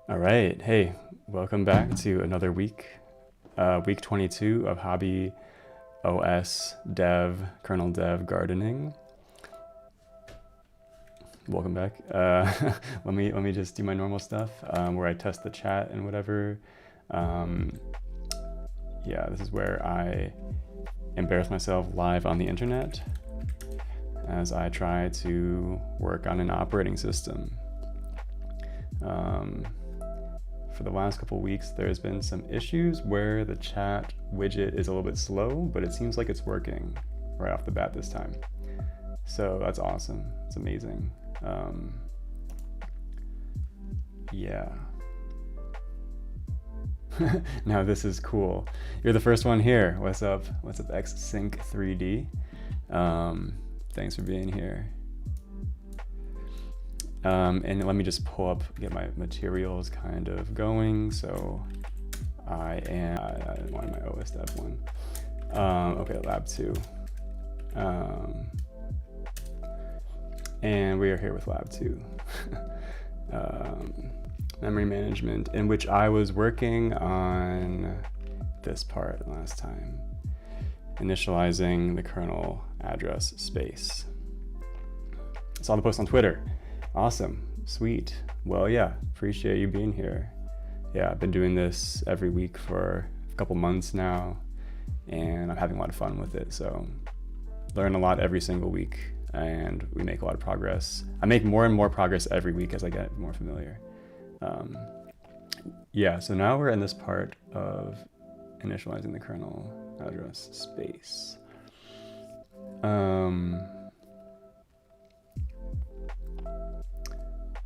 All right, hey, welcome back to another week, week 22 of Hobby OS Dev, Kernel Dev Gardening. Welcome back. Let me just do my normal stuff where I test the chat and whatever. Yeah, this is where I embarrass myself live on the internet as I try to work on an operating system. For the last couple weeks, there's been some issues where the chat widget is a little bit slow, but it seems like it's working right off the bat this time. So that's awesome. It's amazing. Yeah. Now this is cool. You're the first one here. What's up? What's up, Xsync 3D? Thanks for being here. And let me just pull up, get my materials kind of going. So I wanted my OS Dev one. Okay, lab 2. And we are here with lab 2. Memory management, in which I was working on this part last time. Initializing the kernel address space. I saw the post on Twitter. Awesome, sweet. Well, yeah, appreciate you being here. Yeah, I've been doing this every week for a couple months now, and I'm having a lot of fun with it. So learn a lot every single week, and we make a lot of progress. I make more and more progress every week as I get more familiar. Yeah, so now we're in this part of initializing the kernel address space.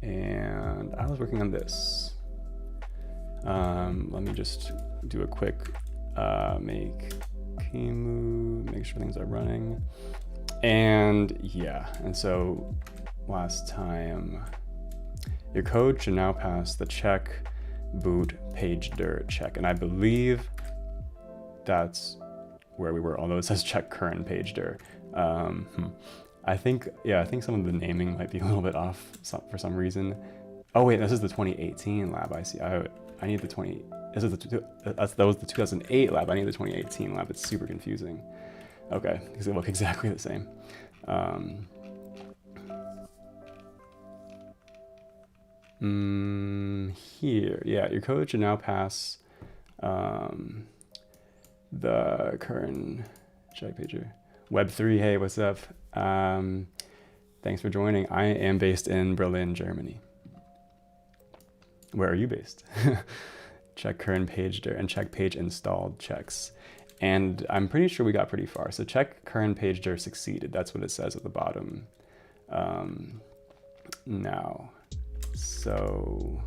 And I was working on this. Let me just do a quick make Kimu, make sure things are running. And yeah, and so last time, your code should now pass the check boot pagedir check. And I believe that's where we were, although it says check current pagedir. I think some of the naming might be a little bit off for some reason. Oh wait, this is the 2018 lab. I see. I need the 20. This is that was the 2008 lab. I need the 2018 lab. It's super confusing. Okay, because they look exactly the same. Here, yeah, your code should now pass the current check pager. Web3, hey, what's up? Thanks for joining. I am based in Berlin, Germany. Where are you based? Check current page there and check page installed checks. And I'm pretty sure we got pretty far. So check current page there succeeded. That's what it says at the bottom. Now, so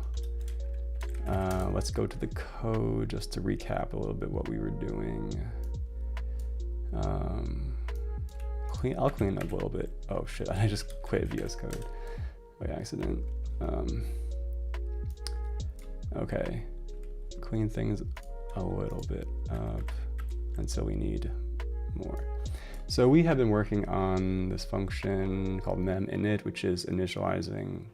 let's go to the code just to recap a little bit what we were doing. I'll clean up a little bit. Oh shit, I just quit VS Code by accident. Okay, clean things a little bit up until we need more. So we have been working on this function called mem_init, which is initializing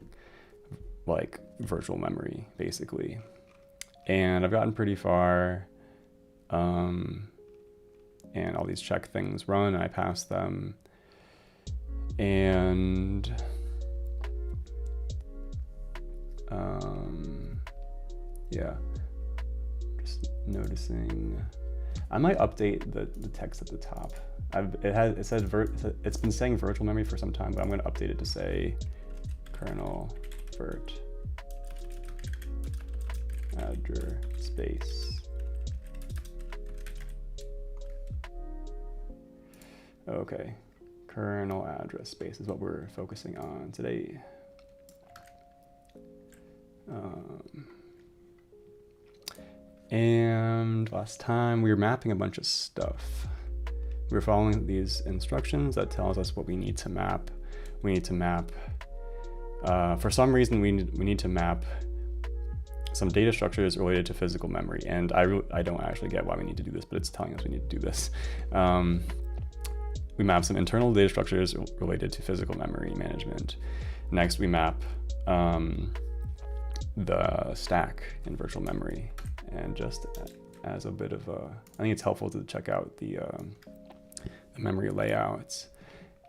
like virtual memory, basically. And I've gotten pretty far. And all these check things run, and I pass them. And yeah, just noticing. I might update the text at the top. It's been saying virtual memory for some time, but I'm going to update it to say kernel virt addr space. Okay, kernel address space is what we're focusing on today. And last time we were mapping a bunch of stuff. We were following these instructions that tells us what we need to map. We need to map, for some reason we need to map some data structures related to physical memory. And I don't actually get why we need to do this, but it's telling us we need to do this. We map some internal data structures related to physical memory management. Next, we map the stack in virtual memory. And just as a bit of I think it's helpful to check out the memory layouts.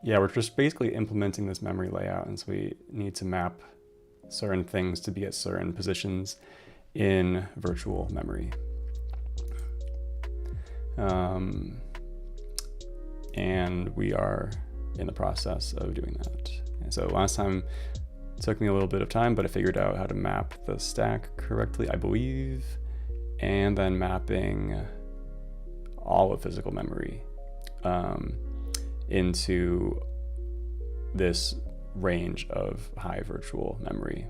Yeah, we're just basically implementing this memory layout, and so we need to map certain things to be at certain positions in virtual memory. And we are in the process of doing that. And so last time it took me a little bit of time, but I figured out how to map the stack correctly, I believe, and then mapping all of physical memory into this range of high virtual memory.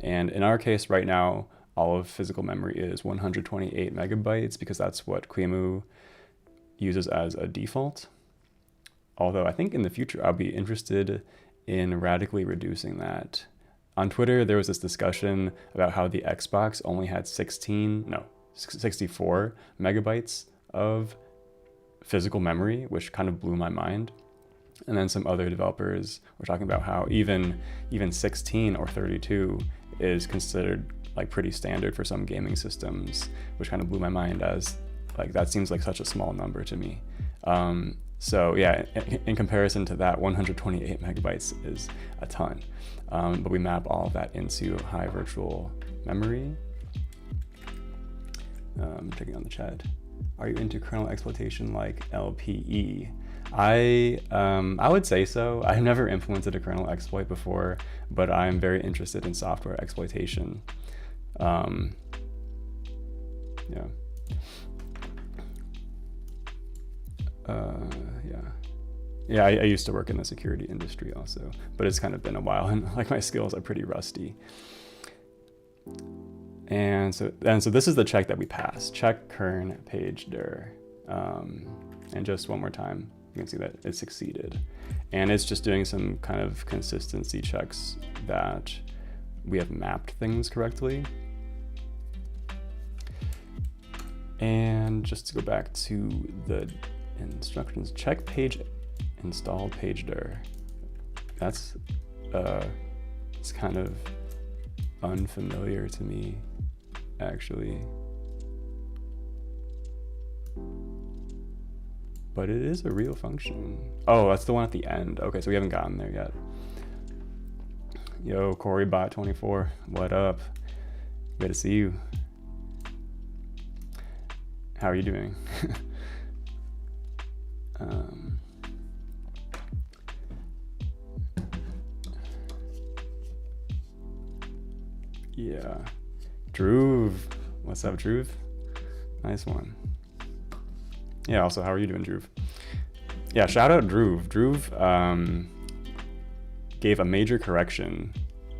And in our case right now, all of physical memory is 128 megabytes because that's what QEMU uses as a default. Although I think in the future, I'll be interested in radically reducing that. On Twitter, there was this discussion about how the Xbox only had 64 megabytes of physical memory, which kind of blew my mind. And then some other developers were talking about how even 16 or 32 is considered like pretty standard for some gaming systems, which kind of blew my mind, as like that seems like such a small number to me. So yeah, in comparison to that, 128 megabytes is a ton. But we map all of that into high virtual memory. Checking on the chat. Are you into kernel exploitation like LPE? I would say so. I've never implemented a kernel exploit before, but I'm very interested in software exploitation. Yeah, I used to work in the security industry also, but it's kind of been a while, and like my skills are pretty rusty. And so this is the check that we passed. Check kern page dir. And just one more time, you can see that it succeeded. And it's just doing some kind of consistency checks that we have mapped things correctly. And just to go back to the instructions, check page install page dir. That's it's kind of unfamiliar to me, actually. But it is a real function. Oh, that's the one at the end. Okay, so we haven't gotten there yet. Yo, CoreyBot24, what up? Good to see you. How are you doing? Yeah. Drew, what's up, Drew? Nice one. Yeah, also, how are you doing, Drew? Yeah, shout out Drew. Drew gave a major correction,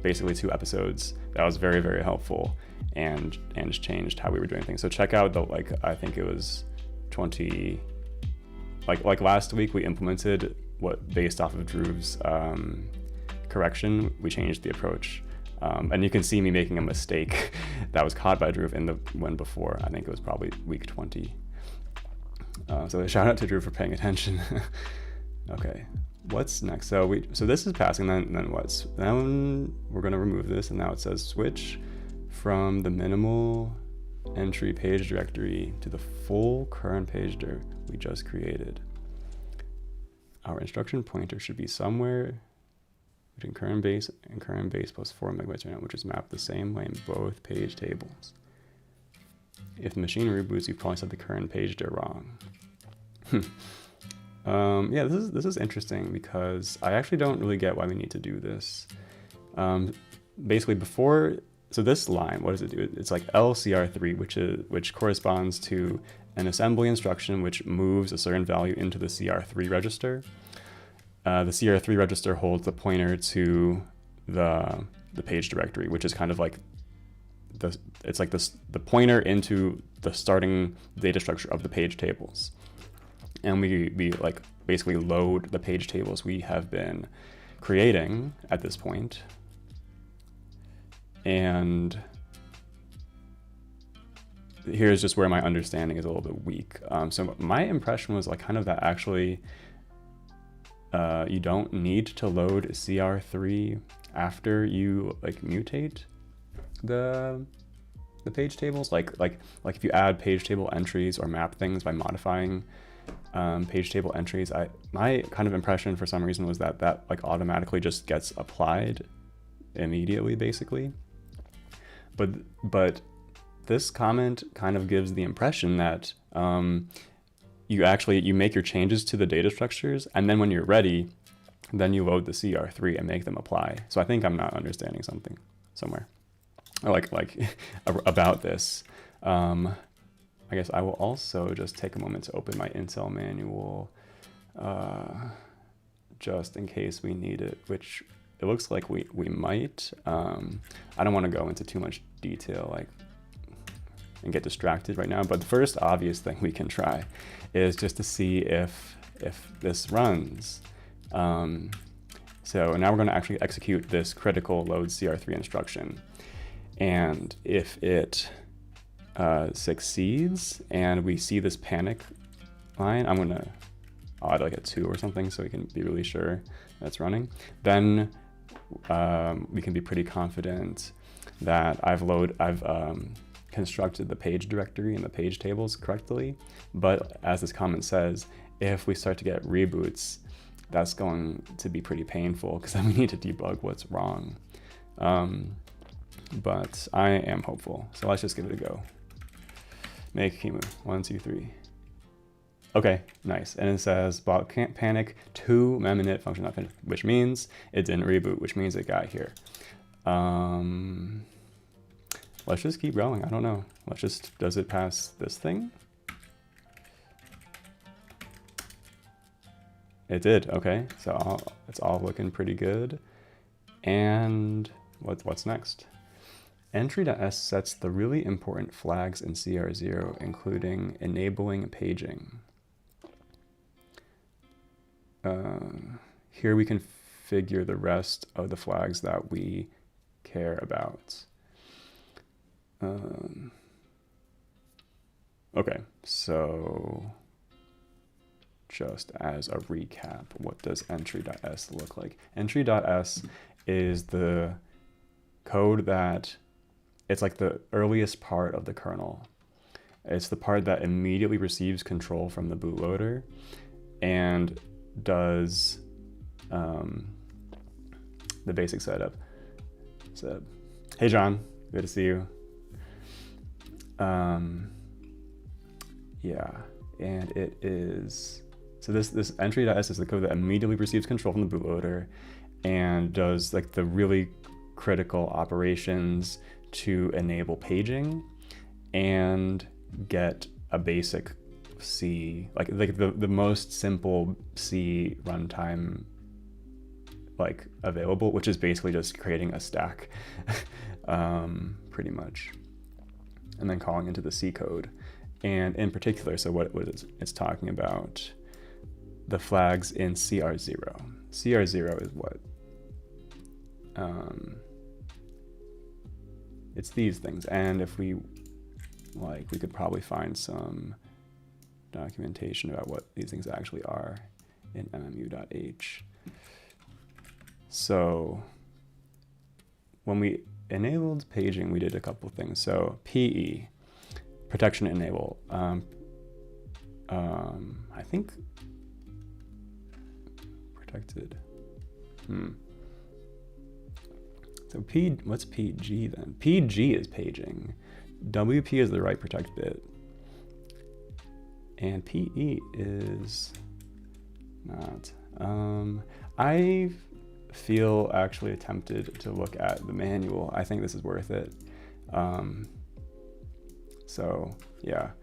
basically 2 episodes. That was very, very helpful and just changed how we were doing things. So check out the, like, I think it was 20, like last week we implemented what, based off of Drew's correction, we changed the approach. And you can see me making a mistake that was caught by Drew in the one before. I think it was probably week 20. So shout out to Drew for paying attention. Okay, what's next? So this is passing. Then what's? Then we're gonna remove this, and now it says switch from the minimal entry page directory to the full current page dir we just created. Our instruction pointer should be somewhere between current base and current base plus 4 megabytes right now, which is mapped the same way in both page tables. If the machine reboots, you probably set the current page dir wrong. Yeah, this is interesting because I actually don't really get why we need to do this. Basically, so this line, what does it do? It's like LCR3, which corresponds to an assembly instruction which moves a certain value into the CR3 register. The CR3 register holds the pointer to the page directory, which is kind of like the pointer into the starting data structure of the page tables. And we like basically load the page tables we have been creating at this point. And here's just where my understanding is a little bit weak. So my impression was like kind of that actually you don't need to load CR3 after you like mutate. the page tables, like if you add page table entries or map things by modifying page table entries, my kind of impression for some reason was that like automatically just gets applied immediately, basically. But this comment kind of gives the impression that you make your changes to the data structures, and then when you're ready, then you load the CR3 and make them apply. So I think I'm not understanding something somewhere, like about this. I guess I will also just take a moment to open my Intel manual, just in case we need it, which it looks like we might. I don't want to go into too much detail and get distracted right now, but the first obvious thing we can try is just to see if this runs. So now we're going to actually execute this critical load CR3 instruction, and if it succeeds and we see this panic line, I'll add like a 2 or something so we can be really sure that's running. Then we can be pretty confident that I've constructed the page directory and the page tables correctly. But as this comment says, if we start to get reboots, that's going to be pretty painful because then we need to debug what's wrong. But I am hopeful, so let's just give it a go. Make Kimu 1, 2, 3. Okay, nice. And it says block can't panic 2 meminit function not finished, which means it didn't reboot, which means it got here. Let's just keep going. I don't know. Does it pass this thing? It did. Okay, so it's all looking pretty good. And what's next? Entry.s sets the really important flags in CR0, including enabling paging. Here we configure the rest of the flags that we care about. Okay, so just as a recap, what does entry.s look like? Entry.s is the code that it's like the earliest part of the kernel. It's the part that immediately receives control from the bootloader and does the basic setup. So, hey John, good to see you. Yeah, and it is, so this entry.s is the code that immediately receives control from the bootloader and does like the really critical operations to enable paging and get a basic C, like the most simple C runtime like available, which is basically just creating a stack, pretty much, and then calling into the C code. And in particular, so what it's talking about, the flags in CR0. CR0 is what? It's these things, and if we like, we could probably find some documentation about what these things actually are in mmu.h. So when we enabled paging, we did a couple things. So PE, protection enable. I think protected. So what's PG then? PG is paging. WP is the write protect bit. And PE is not. I feel actually tempted to look at the manual. I think this is worth it. So yeah,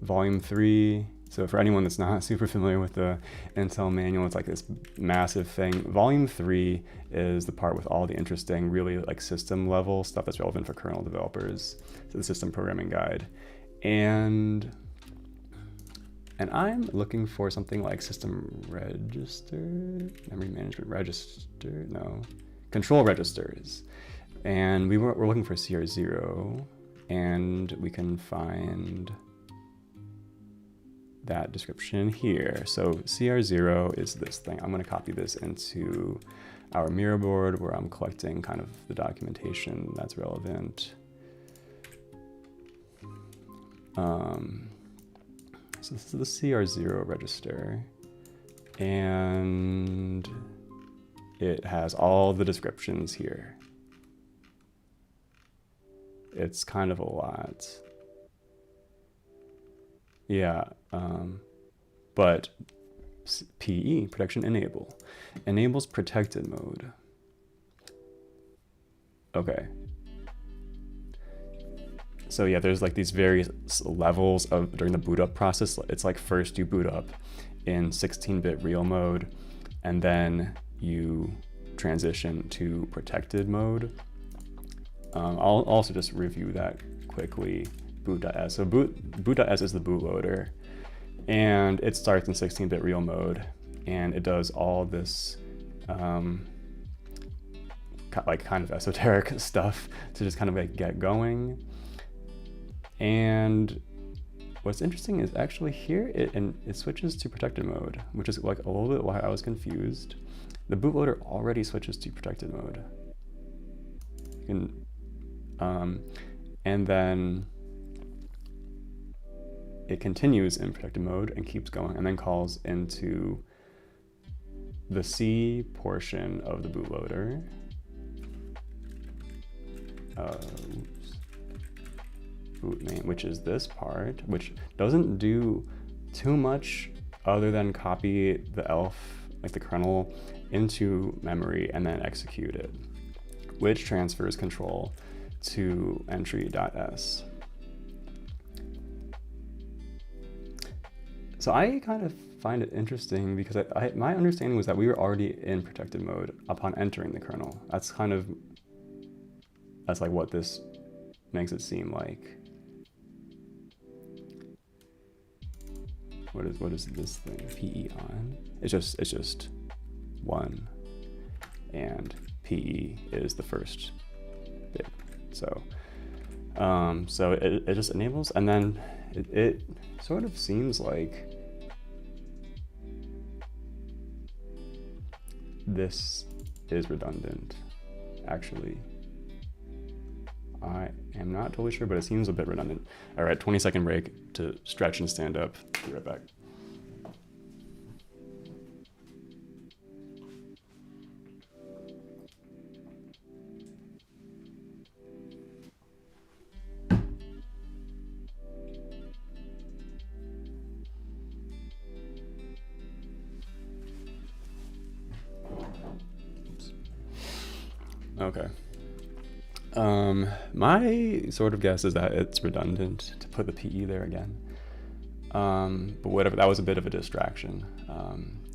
volume 3. So for anyone that's not super familiar with the Intel manual, it's like this massive thing. Volume 3 is the part with all the interesting, really like system level stuff that's relevant for kernel developers. So the system programming guide. And I'm looking for something like system register, memory management register, no, control registers. And we're looking for CR0, and we can find that description here. So CR0 is this thing. I'm going to copy this into our mirror board where I'm collecting kind of the documentation that's relevant. So this is the CR0 register, and it has all the descriptions here. It's kind of a lot. Yeah, but PE, protection enable, enables protected mode. Okay. So yeah, there's like these various levels of during the boot up process. It's like first you boot up in 16-bit real mode, and then you transition to protected mode. I'll also just review that quickly. Boot.s. So boot.s is the bootloader, and it starts in 16-bit real mode, and it does all this like kind of esoteric stuff to just kind of like get going. And what's interesting is actually here it switches to protected mode, which is like a little bit why I was confused. The bootloader already switches to protected mode. And then it continues in protected mode and keeps going, and then calls into the C portion of the bootloader. Boot main, which is this part, which doesn't do too much other than copy the elf, like the kernel, into memory and then execute it, which transfers control to entry.s. So I kind of find it interesting because my understanding was that we were already in protected mode upon entering the kernel. That's like what this makes it seem like. What is this thing? PE on? It's just 1, and PE is the first bit. So it just enables, and then it sort of seems like this is redundant, actually. I am not totally sure, but it seems a bit redundant. All right, 20-second break to stretch and stand up. Be right back. Okay. My sort of guess is that it's redundant to put the PE there again. But whatever, that was a bit of a distraction.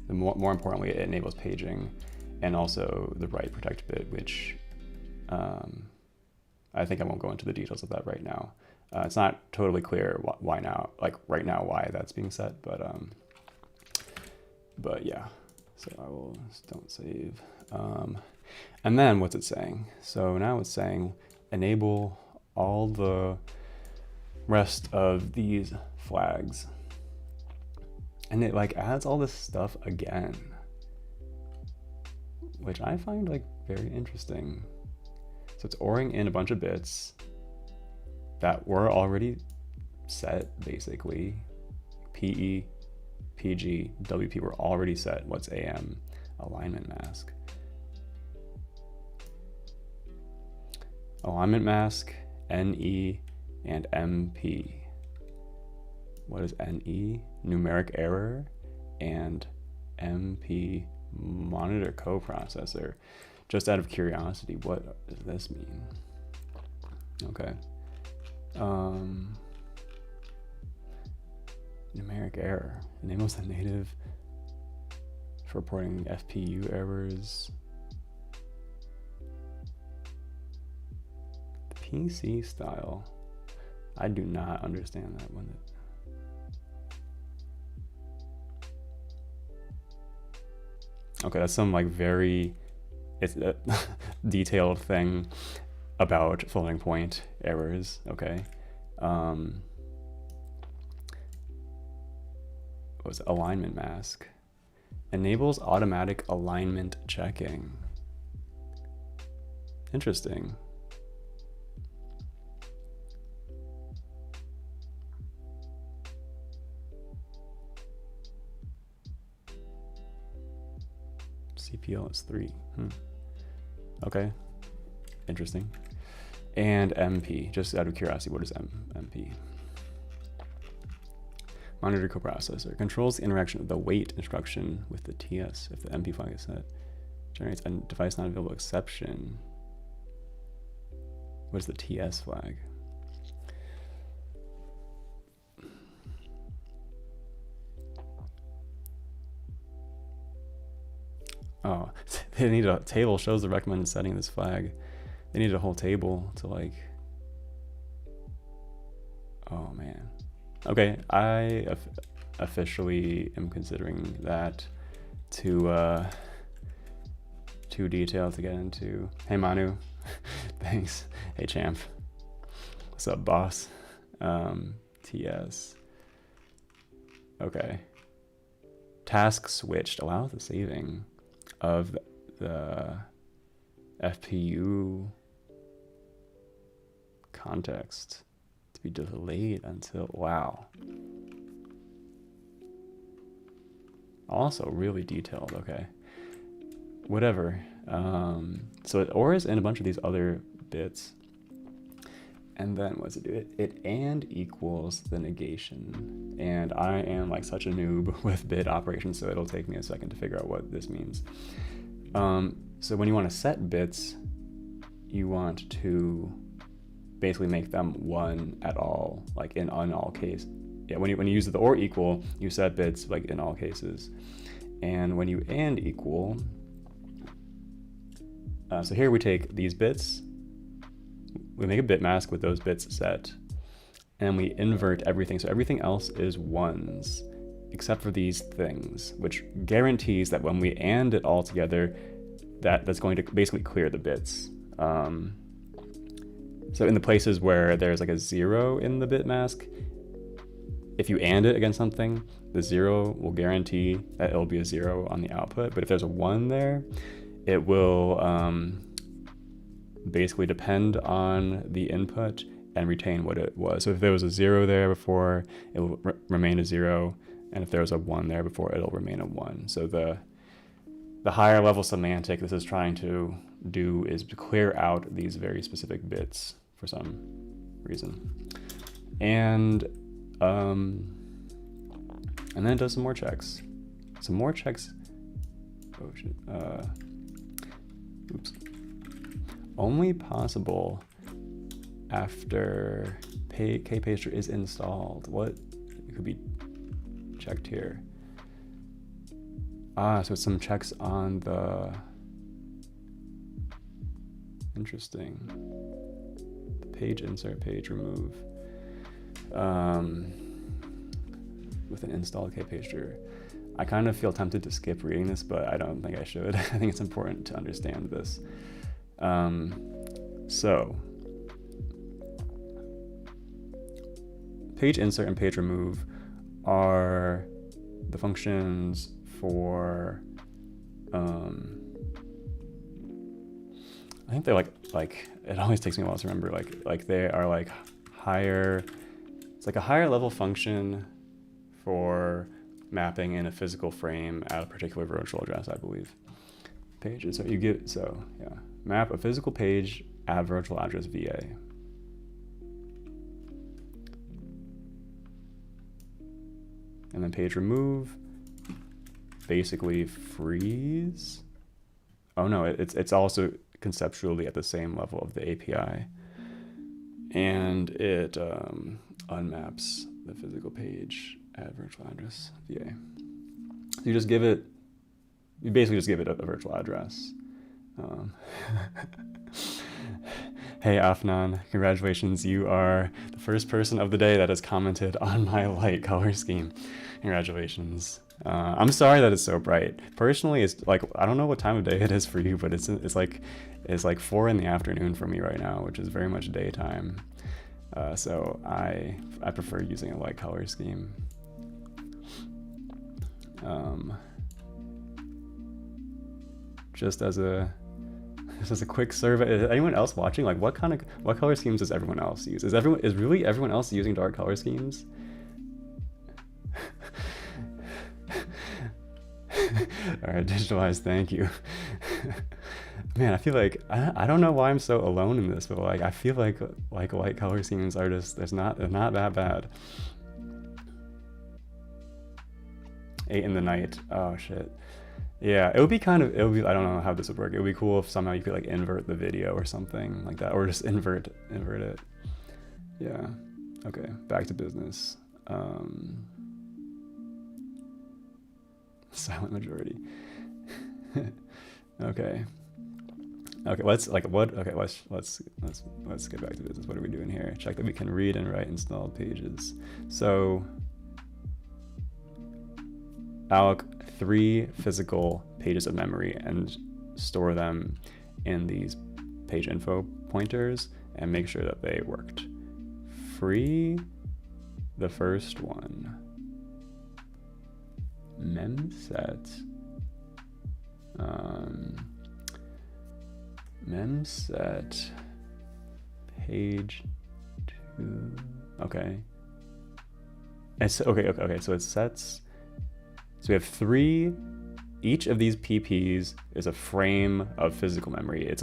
More importantly, it enables paging and also the write protect bit, which I think I won't go into the details of that right now. It's not totally clear why now, like right now, why that's being set, but yeah. So I will don't save. And then what's it saying? So now it's saying enable all the rest of these flags. And it like adds all this stuff again, which I find like very interesting. So it's ORing in a bunch of bits that were already set, basically. PE, PG, WP were already set. What's AM? Alignment mask. Alignment mask, NE, and MP. What is NE? Numeric error, and MP, monitor coprocessor. Just out of curiosity, what does this mean? Okay. Numeric error enables the native for reporting FPU errors. PC style. I do not understand that one. Okay, that's some like very detailed thing about floating point errors. Okay. What's alignment mask? Enables automatic alignment checking. Interesting. CPL is 3. Okay, interesting. And MP, just out of curiosity, what is MP? Monitor coprocessor controls the interaction of the wait instruction with the TS if the MP flag is set. Generates a device not available exception. What is the TS flag? Oh, they need a table shows the recommended setting of this flag. They need a whole table to like. Oh man. Okay, I officially am considering that too detailed to get into. Hey Manu, thanks. Hey champ, what's up boss? TS. Okay. Task switched allows the saving of the FPU context to be delayed until, wow. Also really detailed, okay. Whatever. So it OR is in a bunch of these other bits. And then what does it do? It and equals the negation. And I am like such a noob with bit operations, so it'll take me a second to figure out what this means. So when you want to set bits, you want to basically make them 1 at all, like in all case. Yeah, when you use the OR equal, you set bits like in all cases. And when you and equal, so here we take these bits, we make a bit mask with those bits set, and we invert everything. So everything else is 1s, except for these things, which guarantees that when we and it all together, that's going to basically clear the bits. So in the places where there's like a 0 in the bit mask, if you and it against something, the 0 will guarantee that it'll be a 0 on the output. But if there's a 1 there, it will basically depend on the input and retain what it was. So if there was a 0 there before, it will remain a 0. And if there was a 1 there before, it'll remain a 1. So the higher level semantic this is trying to do is to clear out these very specific bits for some reason. And then it does some more checks. Some more checks. Oh shit. Oops. Only possible after kpaster is installed. What could be checked here? So it's some checks on the. Interesting. Page insert, page remove. With an installed kpaster. I kind of feel tempted to skip reading this, but I don't think I should. I think it's important to understand this. So, page insert and page remove are the functions for, I think they're like, it always takes me a while to remember, like they are like higher, it's like a higher level function for mapping in a physical frame at a particular virtual address, I believe. Pages, so you give, so yeah, map a physical page at virtual address VA. And then page remove, basically freeze. Oh no, it's also conceptually at the same level of the API. And it unmaps the physical page at virtual address VA. So you just give it, you basically just give it a virtual address. Hey Afnan, congratulations. You are the first person of the day that has commented on my light color scheme. Congratulations. I'm sorry that it's so bright. Personally, it's like, I don't know what time of day it is for you, but it's like 4 in the afternoon for me right now, which is very much daytime. So I prefer using a light color scheme. Just as a This is a quick survey. Is anyone else watching? Like, what color schemes does everyone else use? Is really everyone else using dark color schemes? All right, digitalize. Thank you. Man, I feel like I don't know why I'm so alone in this, but like I feel like white color schemes are just they're not that bad. 8 in the night. Oh shit. Yeah, it would be I don't know how this would work. It would be cool if somehow you could like invert the video or something like that, or just invert it. Yeah. Okay, back to business. Silent majority. Okay, let's get back to business. What are we doing here? Check that we can read and write installed pages. So alloc 3 physical pages of memory and store them in these page info pointers and make sure that they worked. Free the first one. Memset. Memset page 2. Okay. It's okay. So it sets. So we have 3. Each of these PPs is a frame of physical memory. It's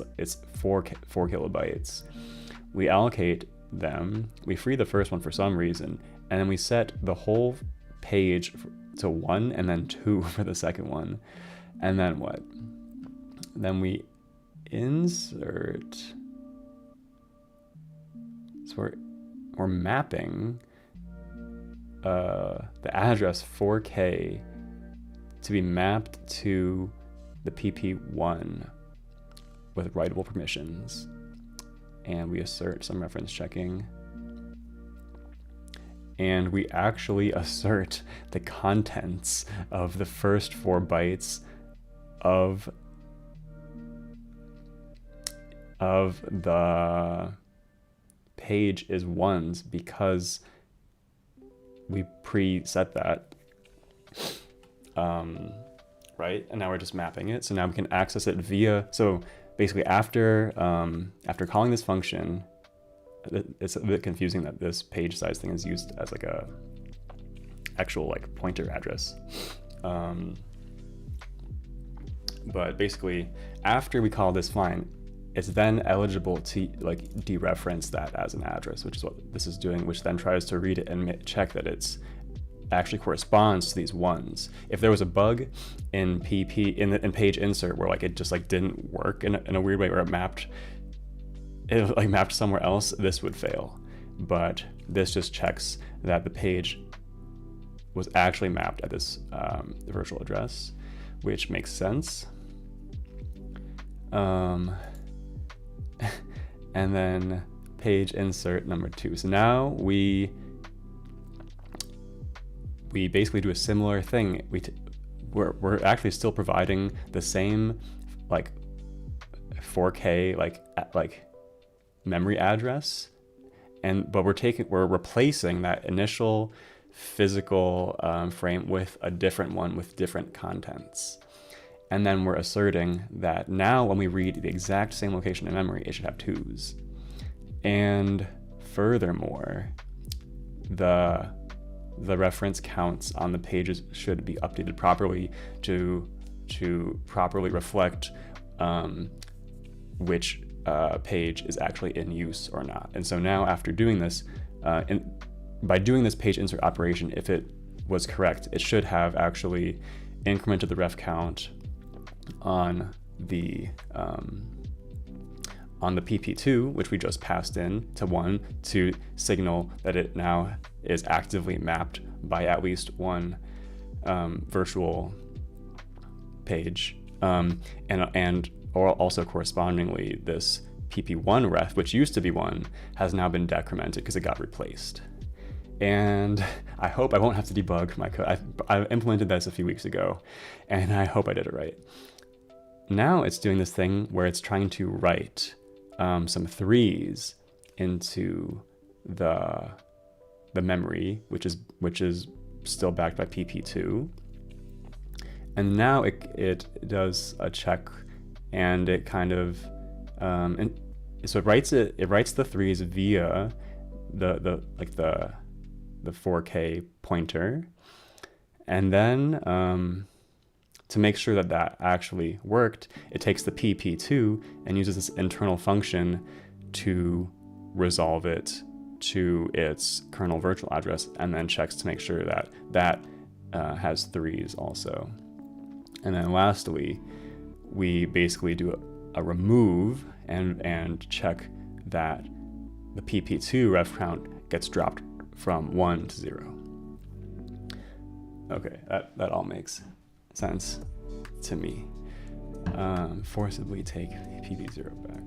4 kilobytes. We allocate them. We free the first one for some reason, and then we set the whole page to 1 and then 2 for the second one. And then what? Then we insert. So we're mapping the address 4K to be mapped to the PP1 with writable permissions. And we assert some reference checking. And we actually assert the contents of the first 4 bytes of the page is 1s because we preset that, right? And now we're just mapping it. So now we can access it via, so basically after calling this function, it's a bit confusing that this page size thing is used as like a actual like pointer address. But basically after we call this line, it's then eligible to like dereference that as an address, which is what this is doing, which then tries to read it and check that it's actually corresponds to these 1s. If there was a bug in PP in page insert where like it just like didn't work in a weird way, or it mapped somewhere else, this would fail. But this just checks that the page was actually mapped at this virtual address, which makes sense. And then page insert number 2. So now we basically do a similar thing. We're actually still providing the same like 4K like memory address, but we're replacing that initial physical frame with a different one with different contents. And then we're asserting that now when we read the exact same location in memory, it should have 2s. And furthermore, the reference counts on the pages should be updated properly to properly reflect which page is actually in use or not. And so now after doing this, by doing this page insert operation, if it was correct, it should have actually incremented the ref count on the PP2, which we just passed in to 1 to signal that it now is actively mapped by at least 1 virtual page, and or also correspondingly this PP1 ref, which used to be 1, has now been decremented because it got replaced. And I hope I won't have to debug my code. I implemented this a few weeks ago, and I hope I did it right. Now it's doing this thing where it's trying to write some 3s into the memory, which is still backed by PP2. And now it does a check, and it kind of And so it writes the threes via the 4K pointer, and then to make sure that that actually worked, it takes the pp2 and uses this internal function to resolve it to its kernel virtual address, and then checks to make sure that that has threes also. And then lastly, we basically do a remove and check that the pp2 ref count gets dropped from 1 to 0. Okay, that all makes sense to me. Forcibly take pp0 back.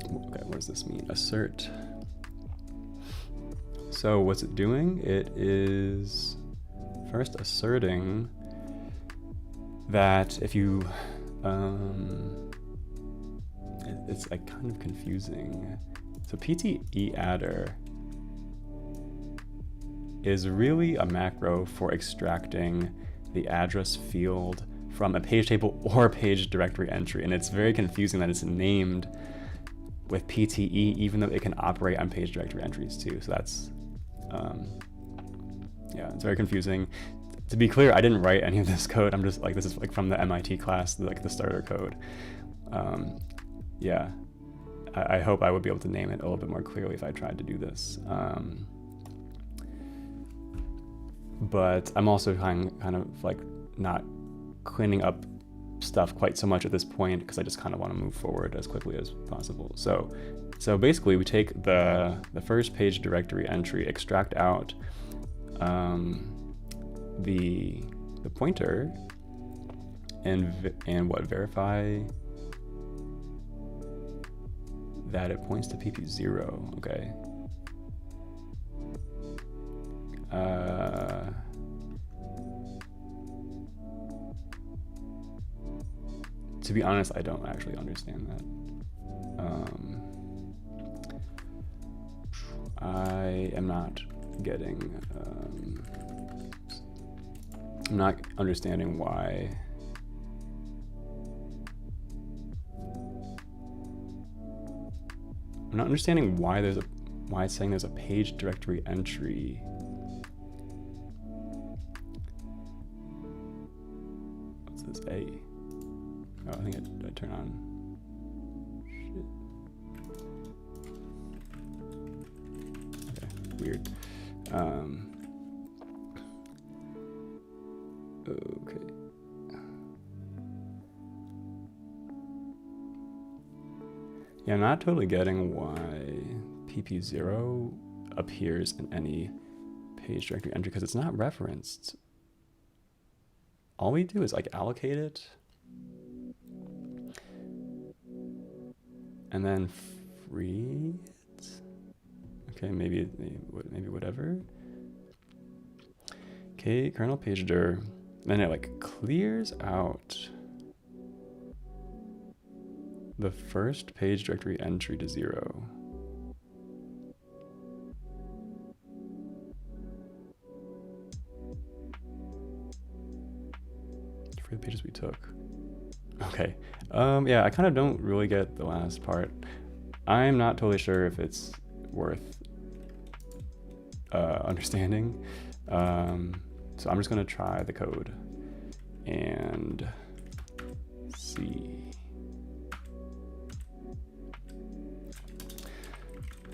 Okay, what does this mean? Assert. So what's it doing? It is first asserting that if you, it's like kind of confusing. So PTE adder is really a macro for extracting the address field from a page table or a page directory entry. And it's very confusing that it's named with PTE, even though it can operate on page directory entries too. So that's, yeah, it's very confusing. To be clear, I didn't write any of this code. I'm just like, this is like from the MIT class, like the starter code. Yeah, I hope I would be able to name it a little bit more clearly if I tried to do this. But I'm also kind of like not cleaning up stuff quite so much at this point because I just kind of want to move forward as quickly as possible. So basically we take the first page directory entry, extract out the pointer, and what, verify that it points to pp0. Okay. To be honest, I don't actually understand that. I am not getting, I'm not understanding why. I'm not understanding why why it's saying there's a page directory entry. What's this A? Oh, I think I turn on. Shit. Okay, weird. Okay. Yeah, I'm not totally getting why pp0 appears in any page directory entry because it's not referenced. All we do is like allocate it and then free it. Okay, maybe whatever. Okay, kernel page dir. Then it like clears out the first page directory entry to 0. For the pages we took. Okay. Yeah, I kind of don't really get the last part. I'm not totally sure if it's worth understanding. So I'm just gonna try the code and see.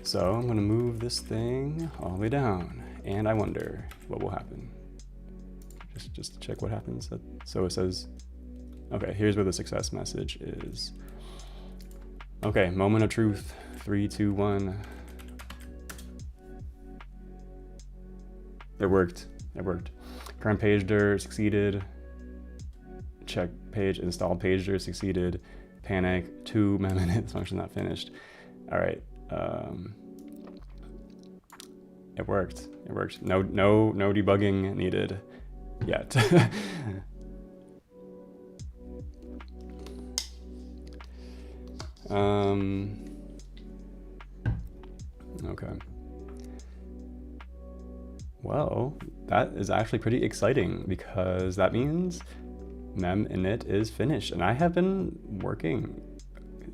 So I'm gonna move this thing all the way down, and I wonder what will happen. Just to check what happens. So it says, okay, here's where the success message is. Okay, moment of truth, 3, 2, 1. It worked. Current page dir succeeded. Check page installed page dir succeeded. Panic 2 minutes function not finished. All right. It worked. No debugging needed yet. Okay. Well, that is actually pretty exciting because that means mem init is finished. And I have been working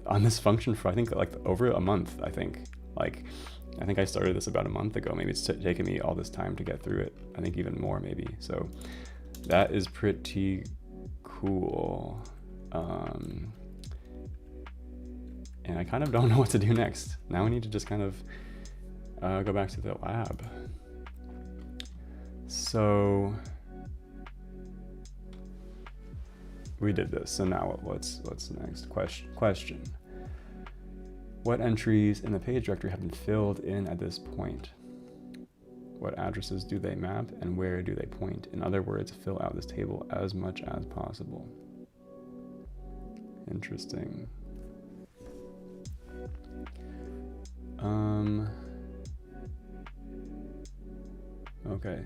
on this function for, I think, like over a month, I think. Like, I think I started this about a month ago. Maybe it's taken me all this time to get through it. I think even more, maybe. So that is pretty cool. And I kind of don't know what to do next. Now we need to just kind of go back to the lab. So we did this. So now what's next? Question. What entries in the page directory have been filled in at this point? What addresses do they map and where do they point? In other words, fill out this table as much as possible. Interesting. Okay.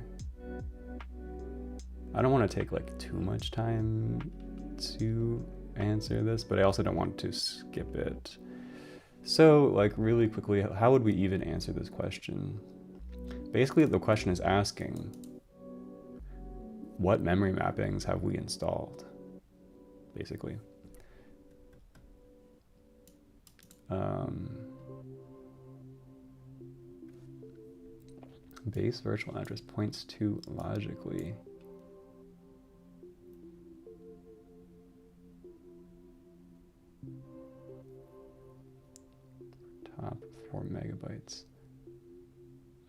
I don't want to take like too much time to answer this, but I also don't want to skip it. So like really quickly, how would we even answer this question? Basically, the question is asking, what memory mappings have we installed? Basically. Base virtual address points to logically. Top 4 megabytes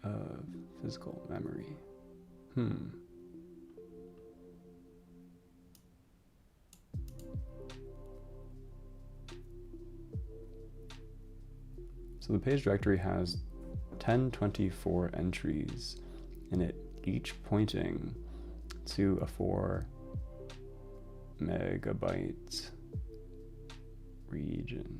of physical memory. So the page directory has 1024 entries in it, each pointing to a 4 megabyte region.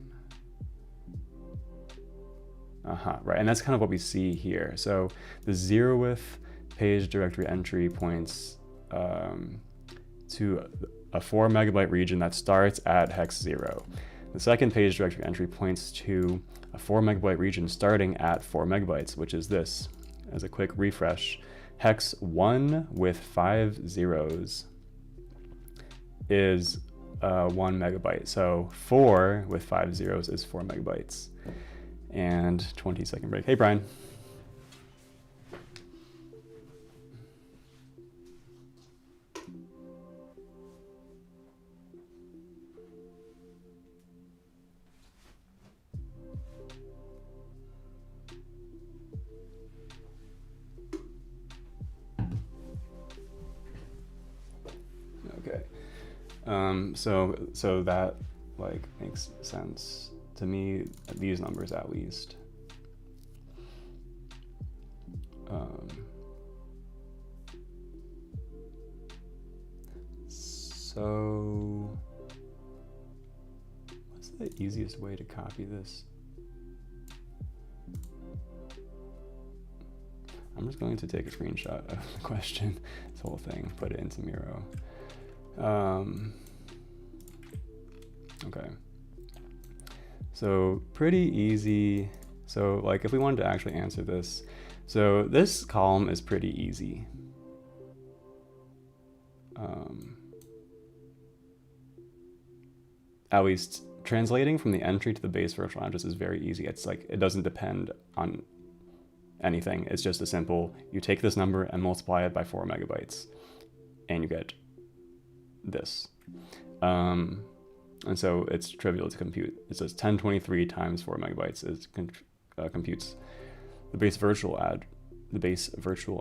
Right, and that's kind of what we see here. So the 0th page directory entry points to a 4 megabyte region that starts at hex 0. The second page directory entry points to a 4 megabyte region starting at 4 megabytes, which is this. As a quick refresh, hex 1 with 5 zeros is 1 megabyte. So 4 with 5 zeros is 4 megabytes. And 20-second break. Hey, Brian. Okay. So that like makes sense to me, these numbers at least. So what's the easiest way to copy this? I'm just going to take a screenshot of the question, this whole thing, put it into Miro. Okay. So pretty easy. So like if we wanted to actually answer this, so this column is pretty easy. At least translating from the entry to the base virtual address is very easy. It's like, it doesn't depend on anything. It's just a simple, you take this number and multiply it by 4 megabytes and you get this. And so it's trivial to compute. It says 1023 times 4 megabytes is computes the base virtual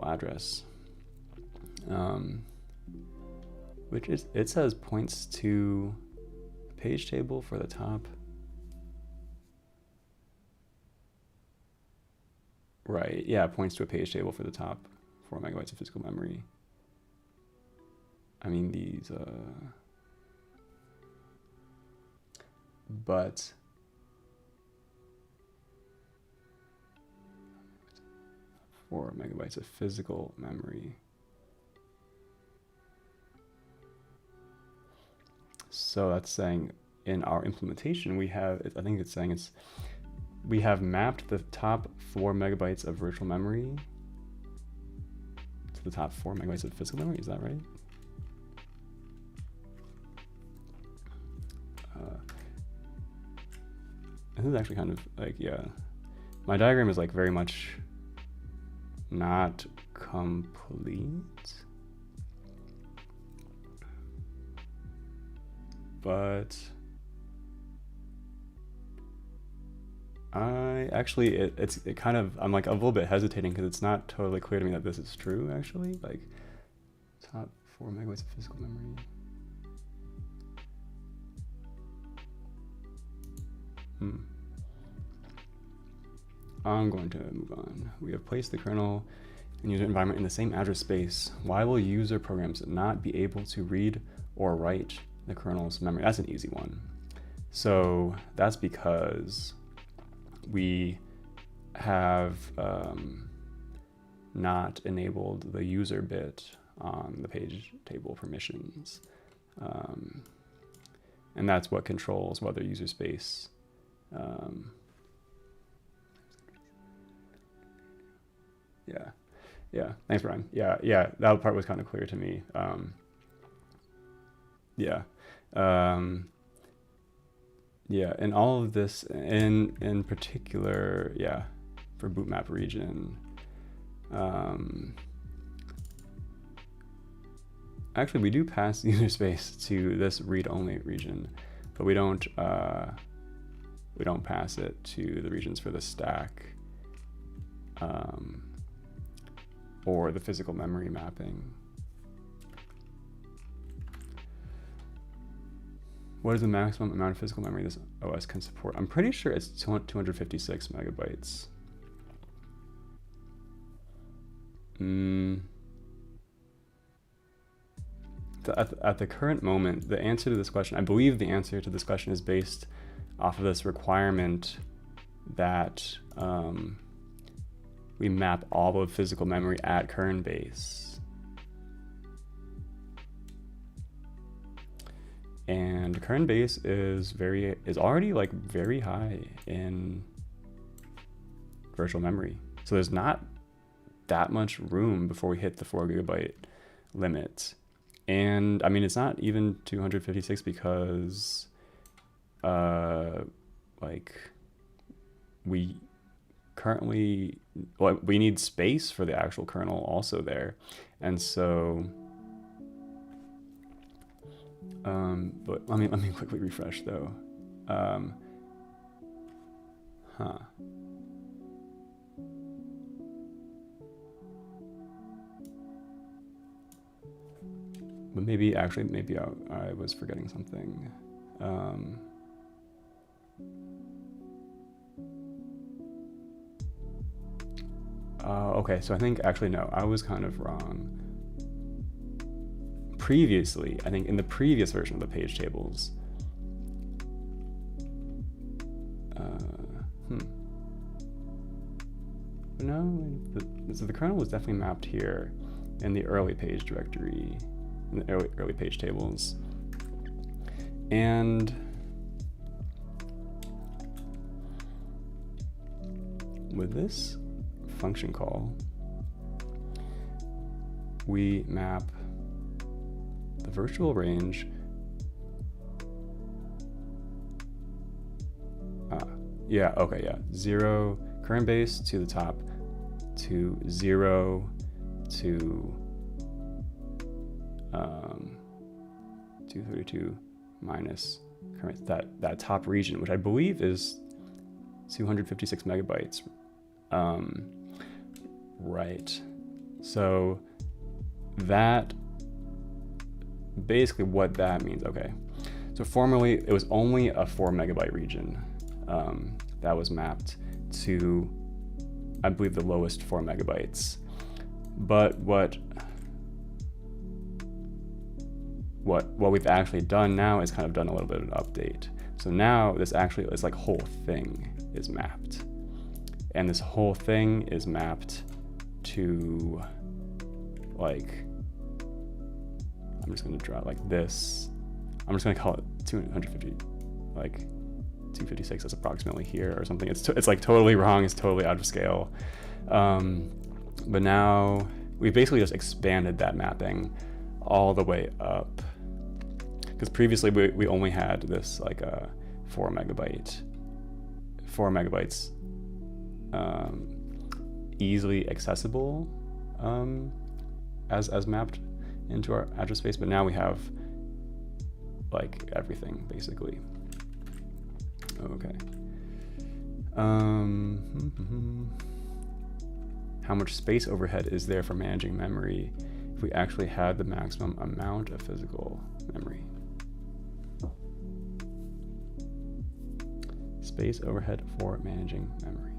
address, which is, it says points to the page table for the top. Right, yeah, it points to a page table for the top 4 megabytes of physical memory. I mean, these, but four megabytes of physical memory. So that's saying in our implementation, we have, I think it's saying we have mapped the top 4 megabytes of virtual memory to the top 4 megabytes of physical memory. Is that right? this is actually kind of like, yeah, my diagram is like very much not complete, but I actually, it kind of, I'm like a little bit hesitating because it's not totally clear to me that this is true actually. Like top 4 megabytes of physical memory. I'm going to move on. We have placed the kernel and user environment in the same address space. Why will user programs not be able to read or write the kernel's memory? That's an easy one. So that's because we have not enabled the user bit on the page table permissions. And that's what controls whether user space yeah, thanks, Brian. Yeah, that part was kind of clear to me. Yeah, and all of this in particular, yeah, for boot map region. Actually, we do pass user space to this read-only region, but we don't pass it to the regions for the stack or the physical memory mapping. What is the maximum amount of physical memory this OS can support? I'm pretty sure it's 256 megabytes. At the current moment, the answer to this question, I believe the answer to this question is based off of this requirement that we map all of physical memory at kern base. And kern base is already like very high in virtual memory. So there's not that much room before we hit the 4 gigabyte limit. And I mean, it's not even 256 because like we currently, well, we need space for the actual kernel also there. And so, but let me quickly refresh though. But maybe I was forgetting something. Okay, so I think actually no, I was kind of wrong. Previously, I think in the previous version of the page tables, no, so the kernel was definitely mapped here in the early page directory, in the early page tables. And with this function call, we map the virtual range okay, 0 current base to the top to 0 to 232 minus current, that top region, which I believe is 256 megabytes. Right. So that basically what that means. Okay. So formerly it was only a 4 megabyte region that was mapped to, I believe, the lowest 4 megabytes. But what we've actually done now is kind of done a little bit of an update. So now this whole thing is mapped. And this whole thing is mapped to, like, I'm just gonna draw it like this. I'm just gonna call it 250, like 256 is approximately here or something. It's like totally wrong, it's totally out of scale. But now we've basically just expanded that mapping all the way up. Because previously we only had this like a 4 megabyte 4 megabytes easily accessible as mapped into our address space, but now we have like everything basically. Okay. How much space overhead is there for managing memory if we actually had the maximum amount of physical memory? Space overhead for managing memory.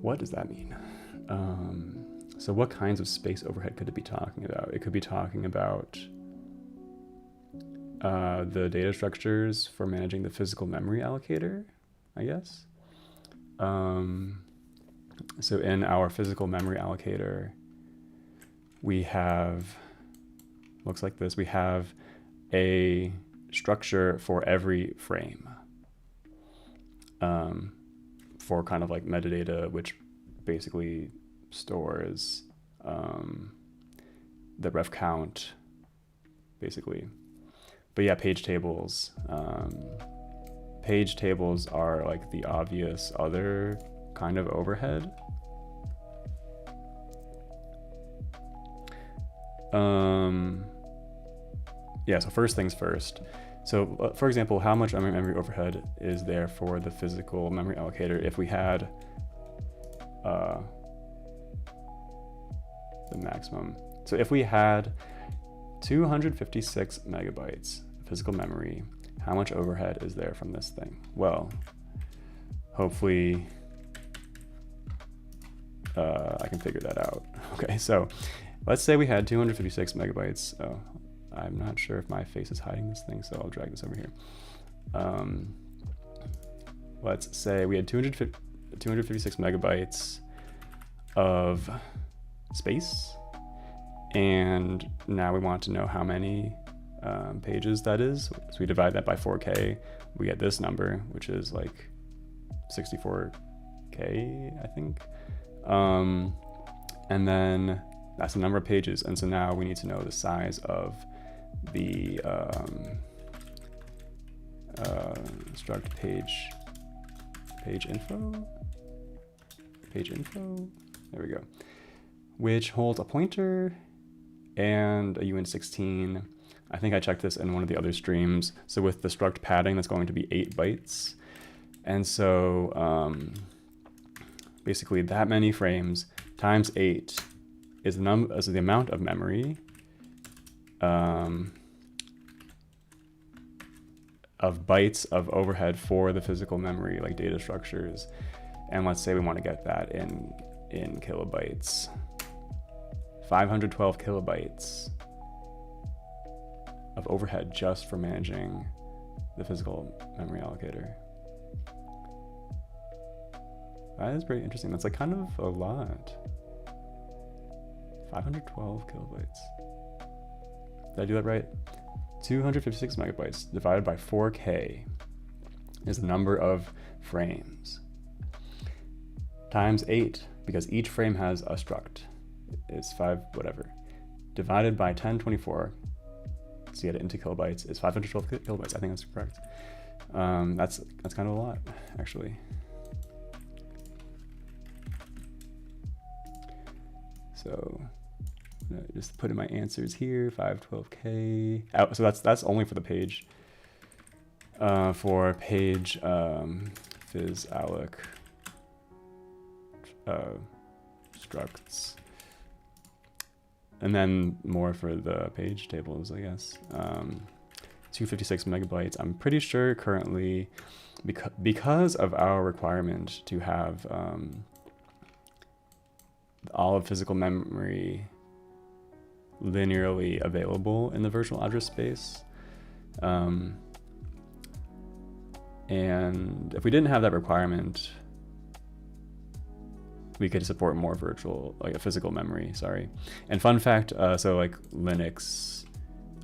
What does that mean? So what kinds of space overhead could it be talking about? It could be talking about the data structures for managing the physical memory allocator, I guess. So in our physical memory allocator, we have, looks like this, we have a structure for every frame for kind of like metadata, which basically stores the ref count, basically. But yeah, page tables. Page tables are like the obvious other kind of overhead. Yeah, so first things first. So for example, how much memory overhead is there for the physical memory allocator if we had the maximum? So if we had 256 megabytes physical memory, how much overhead is there from this thing? Well, hopefully I can figure that out. Okay, so let's say we had 256 megabytes. Oh, I'm not sure if my face is hiding this thing, so I'll drag this over here. Let's say we had 256 megabytes of space, and now we want to know how many pages that is. So we divide that by 4K, we get this number, which is like 64K, I think. And then that's the number of pages. And so now we need to know the size of the struct page info, there we go, which holds a pointer and a uint16. I think I checked this in one of the other streams. So with the struct padding, that's going to be 8 bytes. And so basically that many frames times 8 is the amount of memory of bytes of overhead for the physical memory, like data structures. And let's say we want to get that in kilobytes. 512 kilobytes of overhead just for managing the physical memory allocator. That is pretty interesting. That's like kind of a lot. 512 kilobytes. Did I do that right? 256 megabytes divided by 4K is the number of frames. Times 8, because each frame has a struct, is 5 whatever. Divided by 1024, so you get it into kilobytes, is 512 kilobytes. I think that's correct. That's kind of a lot, actually. So just put in my answers here, 512K. So that's only for the page. For page phys alloc structs. And then more for the page tables, I guess. 256 megabytes. I'm pretty sure currently, because of our requirement to have all of physical memory linearly available in the virtual address space. And if we didn't have that requirement, we could support more virtual, like a physical memory, sorry. And fun fact, so like Linux,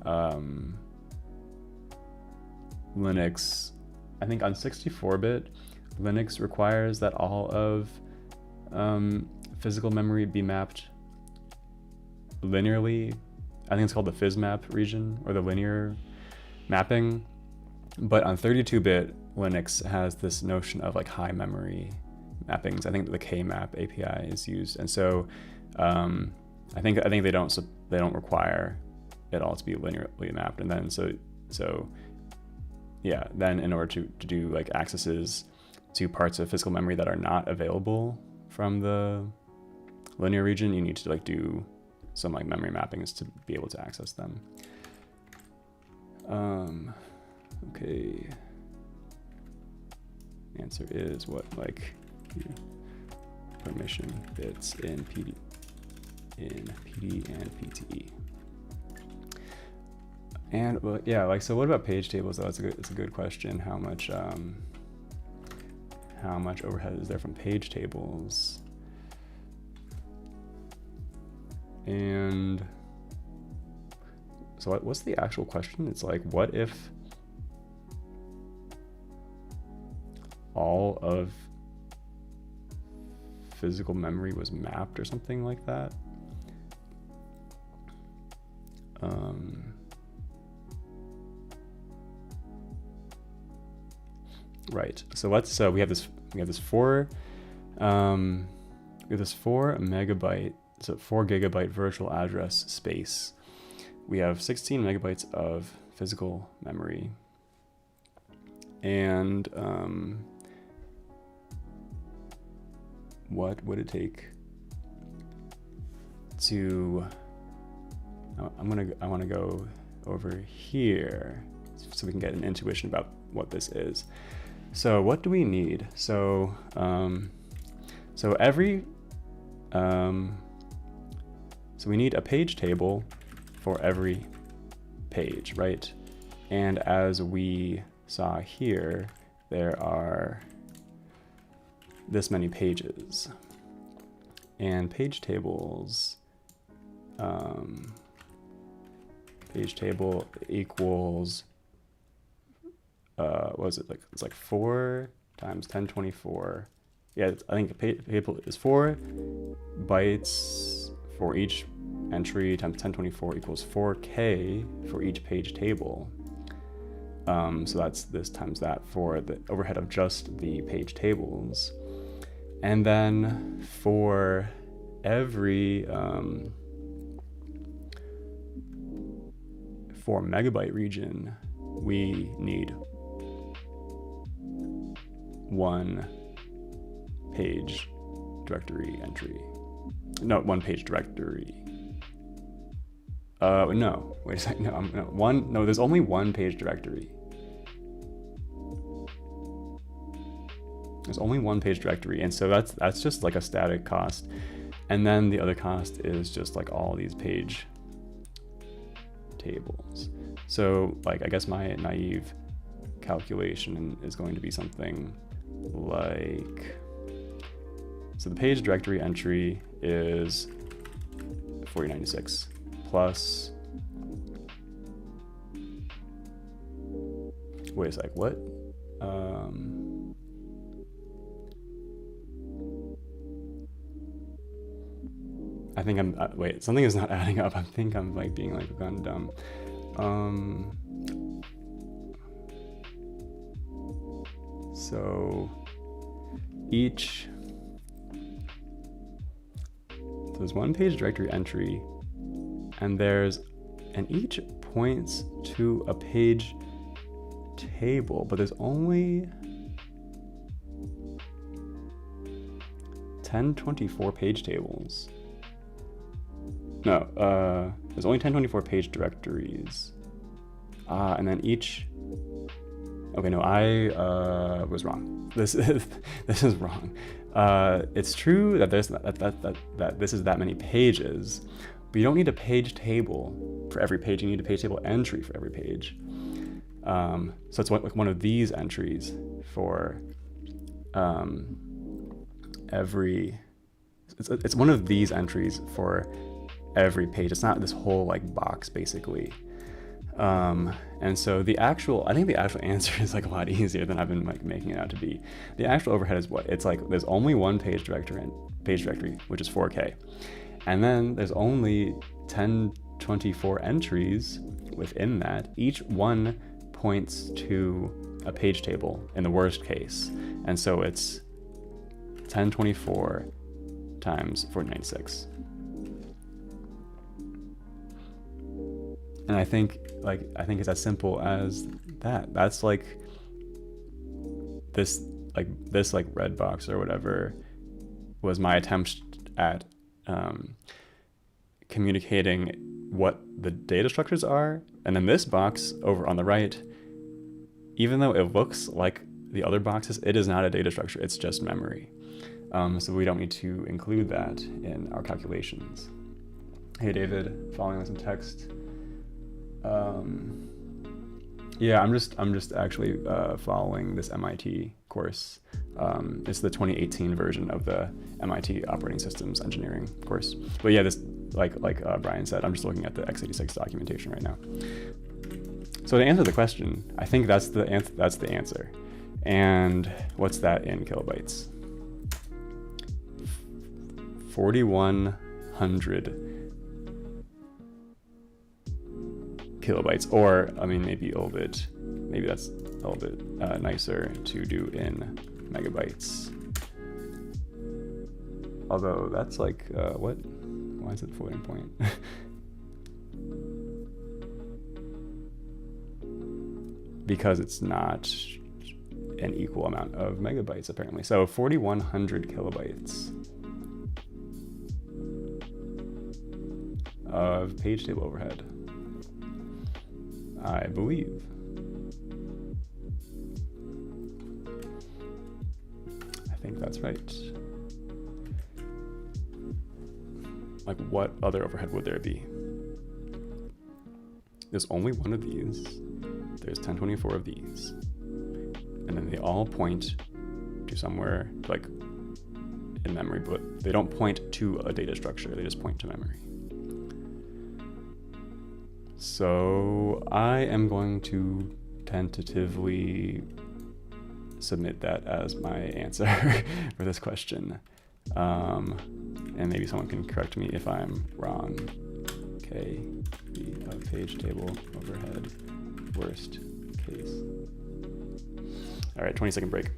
I think on 64-bit, Linux requires that all of physical memory be mapped linearly I think it's called the FizzMap region, or the linear mapping. But on 32-bit, Linux has this notion of like high memory mappings. I think the KMap API is used, and so I think they don't require it all to be linearly mapped. And then so yeah, then in order to do like accesses to parts of physical memory that are not available from the linear region, you need to like do some like memory mappings to be able to access them. Okay. The answer is what, like permission bits in PD and PTE. And well, yeah, like, so what about page tables though? It's a good question. How much overhead is there from page tables? And so what's the actual question? It's like, what if all of physical memory was mapped or something like that? Right. So we have this 4 megabyte, so 4 gigabyte virtual address space. We have 16 megabytes of physical memory, and what would it take to? I want to go over here so we can get an intuition about what this is. So what do we need? So so we need a page table for every page, right? And as we saw here, there are this many pages, and page tables, page table equals, what was it, like, it's like 4 times 1024. Yeah, I think a page table is 4 bytes for each entry times 1024 equals 4K for each page table. So that's this times that for the overhead of just the page tables. And then for every 4 megabyte region, we need 1 page directory entry. No, 1 page directory. No, wait a second. No, there's only 1 page directory. There's only 1 page directory, and so that's just like a static cost. And then the other cost is just like all these page tables. So like, I guess my naive calculation is going to be something like, so the page directory entry is 4096 plus, wait a sec, what? I think I'm, wait, something is not adding up. I think I'm like being like gone dumb. So there's 1 page directory entry, and each points to a page table, but there's only 1024 page tables. No, there's only 1024 page directories. And then each, okay, no, I was wrong. This is wrong. It's true that that this is that many pages, but you don't need a page table for every page. You need a page table entry for every page. So it's like one of these entries for every. It's one of these entries for every page. It's not this whole like box basically. And so I think the actual answer is like a lot easier than I've been like making it out to be. The actual overhead is what? It's like there's only 1 page directory, which is 4K. And then there's only 10 124 entries within that. Each one points to a page table in the worst case. And so it's 1024 times 4096. And I think it's as simple as that. That's like this red box or whatever was my attempt at communicating what the data structures are. And then this box over on the right, even though it looks like the other boxes, it is not a data structure, it's just memory. So we don't need to include that in our calculations. Hey David, following with some text. Yeah, I'm just actually following this MIT course. It's the 2018 version of the MIT Operating Systems Engineering course. But yeah, this like Brian said, I'm just looking at the x86 documentation right now. So to answer the question, I think that's the answer. And what's that in kilobytes? 4,100 kilobytes, or I mean, maybe that's a little bit nicer to do in megabytes. Although that's like, what? Why is it floating point? Because it's not an equal amount of megabytes apparently. So 4,100 kilobytes of page table overhead, I believe. I think that's right. Like, what other overhead would there be? There's only one of these. There's 1024 of these. And then they all point to somewhere, like, in memory, but they don't point to a data structure. They just point to memory. So I am going to tentatively submit that as my answer for this question. And maybe someone can correct me if I'm wrong. Okay, page table overhead, worst case. All right, 20-second break.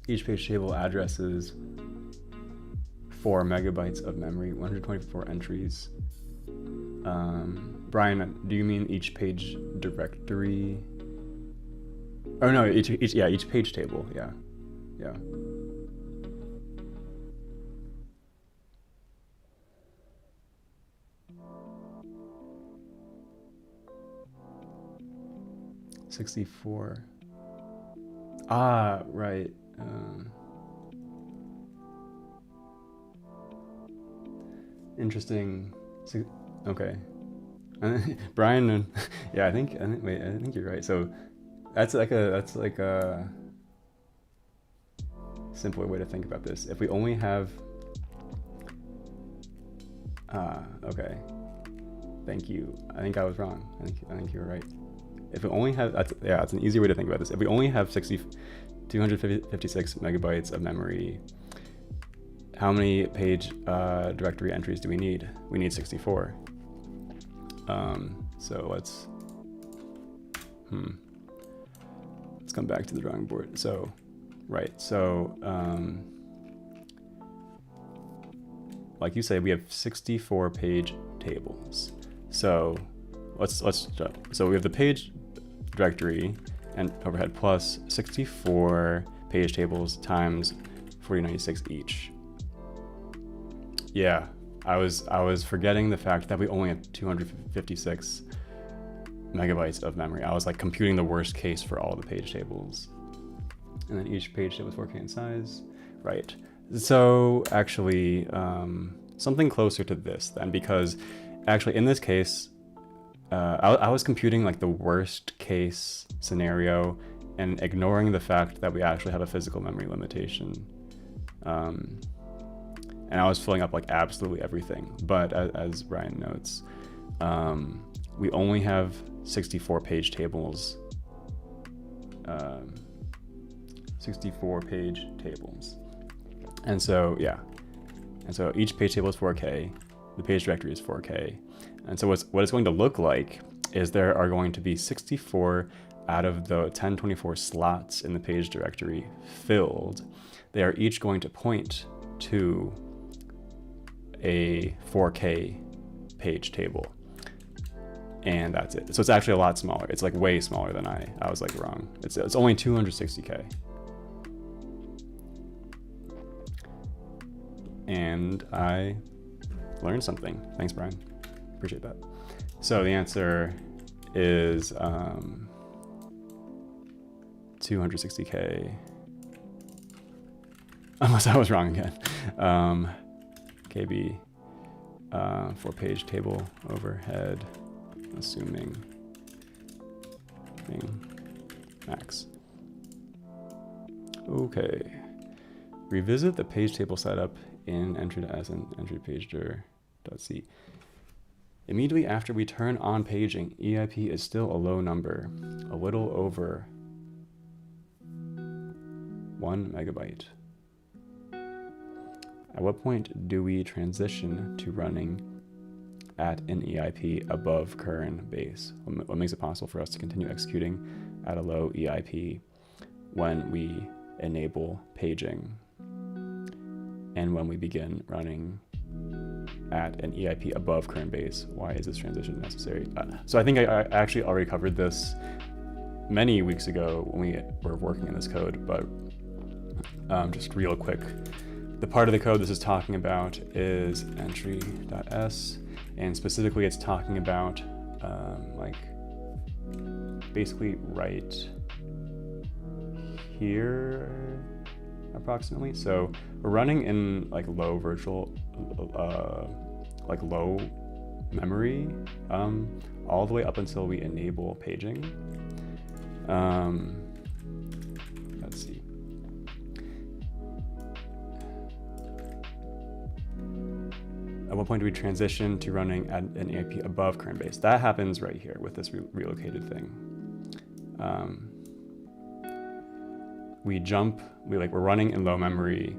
Each page table addresses 4 megabytes of memory, 124 entries. Brian, do you mean each page directory? Oh no, each page table, yeah. 64. Ah, right. Interesting. Okay. Brian, yeah, I think you're right. So that's like a simpler way to think about this. If we only have okay. Thank you. I think I was wrong. I think you were right. If we only have, it's an easy way to think about this. If we only have 256 megabytes of memory, how many page directory entries do we need? We need 64. So let's come back to the drawing board. So, right. So, like you say, we have 64 page tables. So so we have the page directory and overhead plus 64 page tables times 4096 each. Yeah, I was forgetting the fact that we only have 256 megabytes of memory. I was like computing the worst case for all the page tables. And then each page table is 4K in size. Right. So actually, something closer to this then, because actually in this case, I was computing like the worst case scenario and ignoring the fact that we actually have a physical memory limitation. And I was filling up like absolutely everything. But as Ryan notes, we only have 64 page tables. 64 page tables. And so, yeah. And so each page table is 4K. The page directory is 4K. And so what it's going to look like is there are going to be 64 out of the 1024 slots in the page directory filled. They are each going to point to a 4K page table. And that's it. So it's actually a lot smaller. It's like way smaller than I was like wrong. It's only 260K. And I learned something. Thanks, Brian. Appreciate that. So the answer is 260K. Unless I was wrong again. KB for page table overhead, assuming max. Okay. Revisit the page table setup in entry.s and entry.pager.c. Immediately after we turn on paging, EIP is still a low number, a little over 1 megabyte. At what point do we transition to running at an EIP above current base? What makes it possible for us to continue executing at a low EIP when we enable paging and when we begin running at an EIP above current base? Why is this transition necessary? So I think I actually already covered this many weeks ago when we were working in this code, but just real quick. The part of the code this is talking about is entry.s, and specifically it's talking about like basically right here approximately. So we're running in like low virtual, like low memory all the way up until we enable paging. Let's see. At what point do we transition to running at an EIP above current base? That happens right here with this relocated thing. We're running in low memory.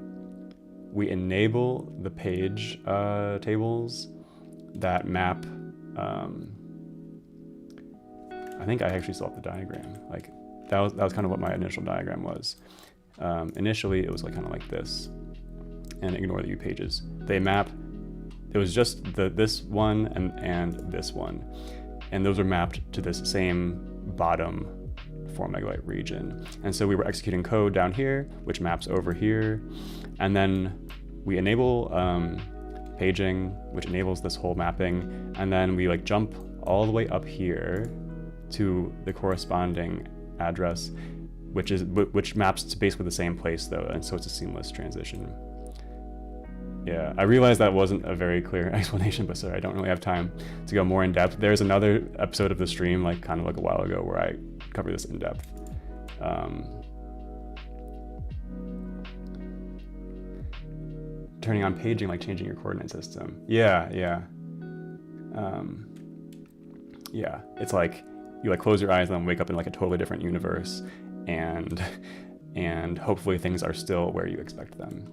We enable the page tables that map. I think I actually saw the diagram. Like that was kind of what my initial diagram was. Initially, it was like kind of like this, and ignore the U pages. They map. It was just this one and this one, and those are mapped to this same bottom 4 megabyte region. And so we were executing code down here, which maps over here, and then we enable paging, which enables this whole mapping, and then we like jump all the way up here to the corresponding address, which maps to basically the same place though, and so it's a seamless transition. Yeah, I realized that wasn't a very clear explanation, but sorry, I don't really have time to go more in depth. There's another episode of the stream, like kind of like a while ago, where I cover this in depth. Turning on paging, like changing your coordinate system. Yeah. Yeah, it's like you like close your eyes and then wake up in like a totally different universe, and hopefully things are still where you expect them.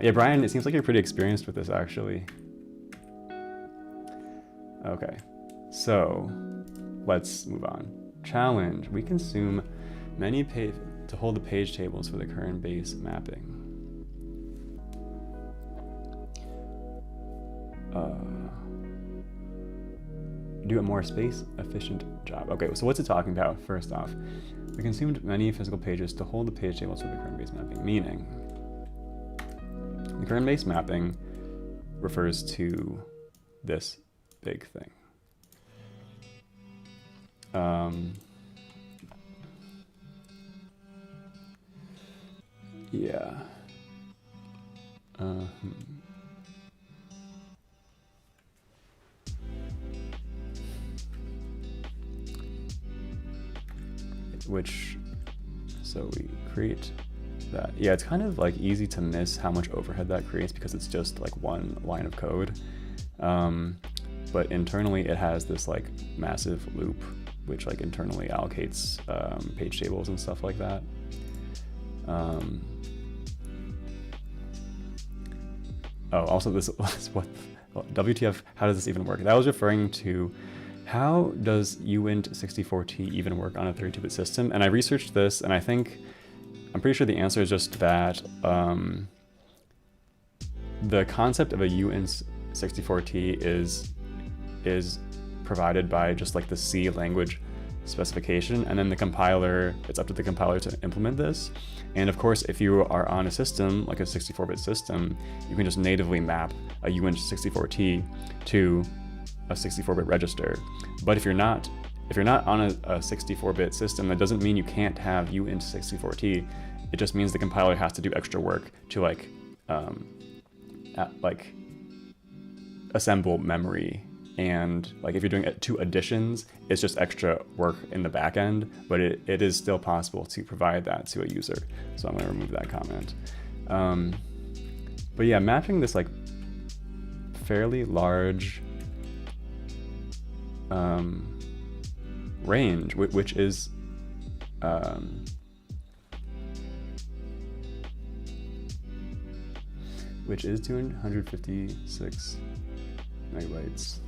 Yeah, Brian, it seems like you're pretty experienced with this, actually. Okay, so let's move on. Challenge: we consume many to hold the page tables for the current base mapping. Do a more space-efficient job. Okay, so what's it talking about? First off, we consumed many physical pages to hold the page tables for the current base mapping, meaning the current base mapping refers to this big thing. Yeah. so we create that. Yeah, it's kind of like easy to miss how much overhead that creates because it's just like one line of code. But internally it has this like massive loop which like internally allocates page tables and stuff like that. Oh, also this is what, WTF, how does this even work? That was referring to how does uint64t even work on a 32-bit system? And I researched this, and I'm pretty sure the answer is just that the concept of a uint64t is provided by just like the C language specification, and then the compiler, it's up to the compiler to implement this. And of course, if you are on a system, like a 64-bit system, you can just natively map a uint64t to a 64-bit register. But if you're not on a 64-bit system, that doesn't mean you can't have uint64t. It just means the compiler has to do extra work to like assemble memory. And like if you're doing 2 additions, it's just extra work in the back end, but it is still possible to provide that to a user. So I'm gonna remove that comment. But yeah, mapping this like fairly large range, which is 256 megabytes.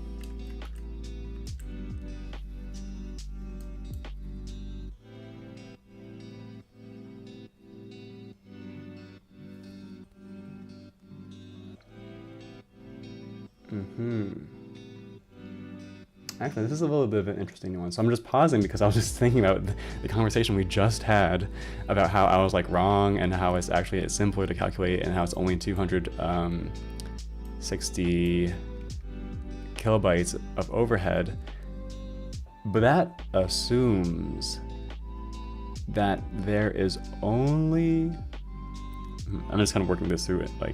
Actually, this is a little bit of an interesting one. So I'm just pausing because I was just thinking about the conversation we just had about how I was like wrong and how it's actually simpler to calculate and how it's only 260 kilobytes of overhead. But that assumes that there is only, I'm just kind of working this through it like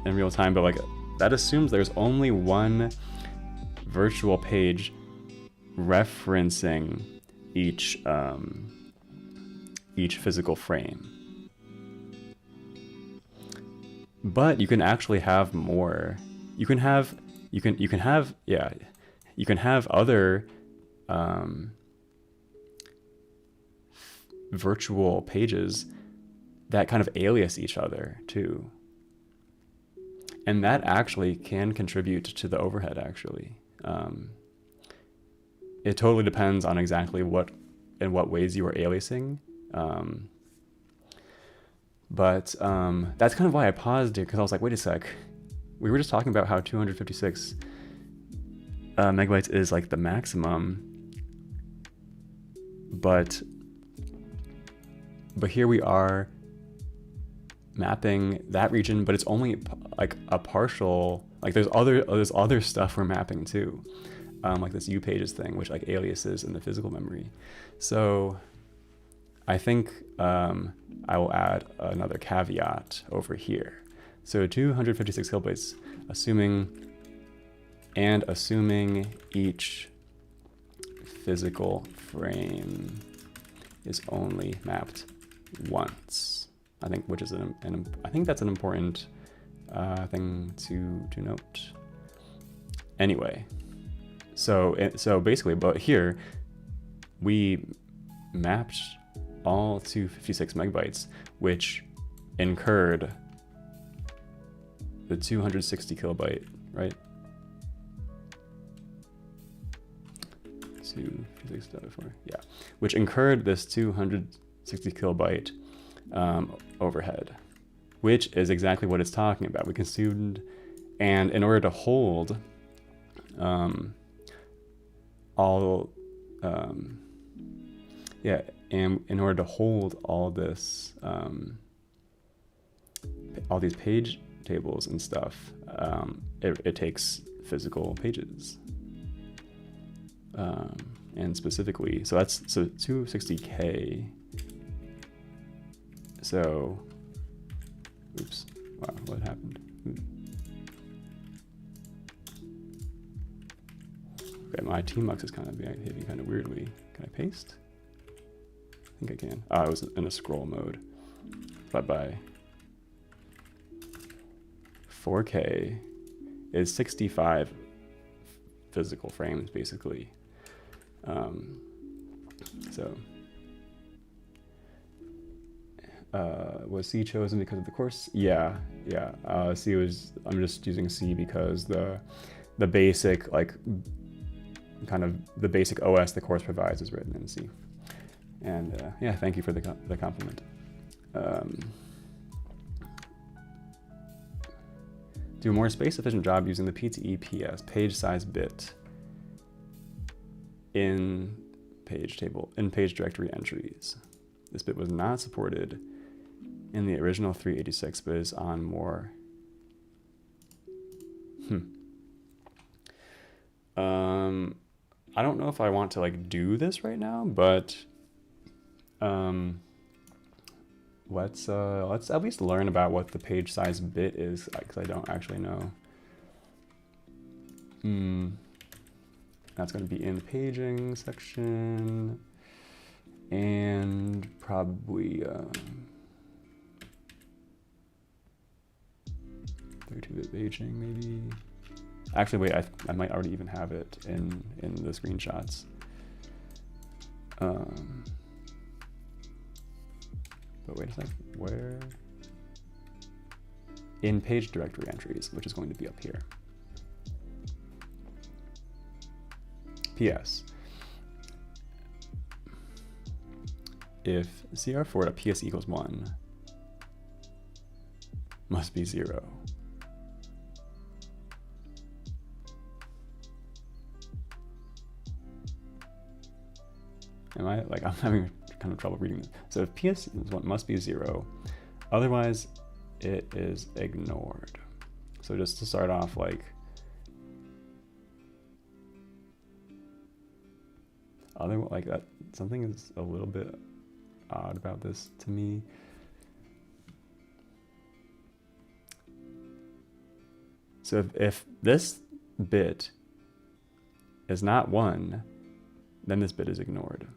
in real time, but like that assumes there's only one virtual page referencing each physical frame. But you can actually have more. You can have other virtual pages that kind of alias each other too. And that actually can contribute to the overhead, actually. It totally depends on exactly in what ways you are aliasing. But that's kind of why I paused here, because I was like, wait a sec. We were just talking about how 256 megabytes is like the maximum. But here we are mapping that region, but it's only like a partial, like there's other stuff we're mapping too, like this upages thing, which like aliases in the physical memory. So I think I will add another caveat over here. So 256 kilobytes, assuming each physical frame is only mapped once. I think, which is I think that's an important thing to note. Anyway, so basically, but here we mapped all 256 megabytes, which incurred the 260 kilobyte, right? 256.4, yeah, which incurred this 260 kilobyte overhead, which is exactly what it's talking about. We consumed, and in order to hold and in order to hold all this, all these page tables and stuff, it takes physical pages. And specifically, so 260K. So, oops, wow, what happened? Okay, my tmux is kind of behaving kind of weirdly. Can I paste? think I can. Oh, it was in a scroll mode. But by 4K is 65 physical frames, basically. So was C chosen because of the course? Yeah. C was, I'm just using C because the basic, like, kind of the basic OS the course provides is written in C. And yeah, thank you for the compliment. Do a more space-efficient job using the PTE-PS page size bit in page directory entries. This bit was not supported in the original 386, but is on more. I don't know if I want to like do this right now, but let's at least learn about what the page size bit is, because I don't actually know. That's going to be in the paging section, and probably 32-bit paging maybe. Actually, wait, I might already even have it in the screenshots. But wait a sec, where? In page directory entries, which is going to be up here. PS. If cr4.ps equals 1, must be 0. Am I, like, I'm having kind of trouble reading this. So if PS is 1, must be 0, otherwise it is ignored. So just to start off, like, that, something is a little bit odd about this to me. So if this bit is not 1, then this bit is ignored.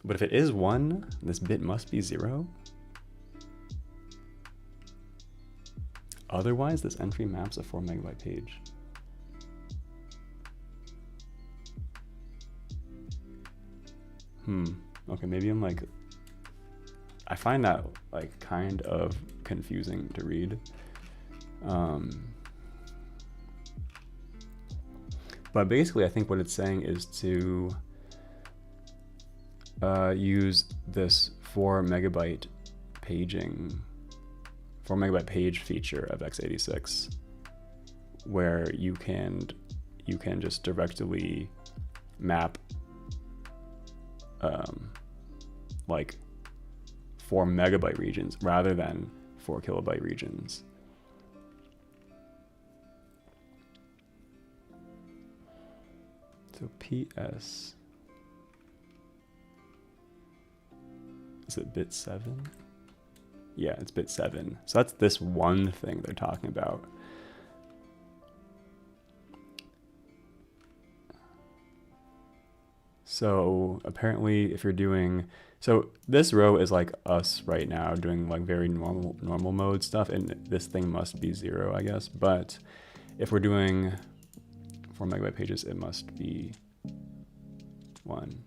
But if it is 1, this bit must be 0. Otherwise, this entry maps a 4 megabyte page. Okay, maybe I'm like, I find that like kind of confusing to read. But basically, I think what it's saying is to use this 4 megabyte page feature of x86, where you can just directly map like 4 megabyte regions rather than 4 kilobyte regions. So PS, is it bit 7? Yeah, it's bit 7. So that's this one thing they're talking about. So apparently if you're doing, so this row is like us right now doing like very normal mode stuff, and this thing must be 0, I guess. But if we're doing 4 megabyte pages, it must be 1.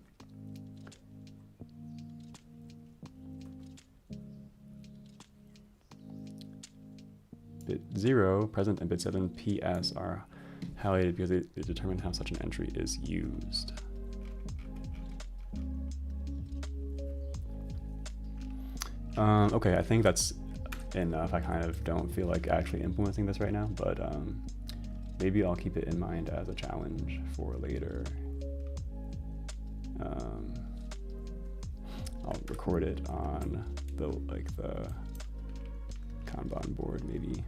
Bit 0, present, and bit 7 PS are highlighted because they determine how such an entry is used. Okay, I think that's enough. I kind of don't feel like actually implementing this right now, but maybe I'll keep it in mind as a challenge for later. I'll record it on the Kanban board maybe.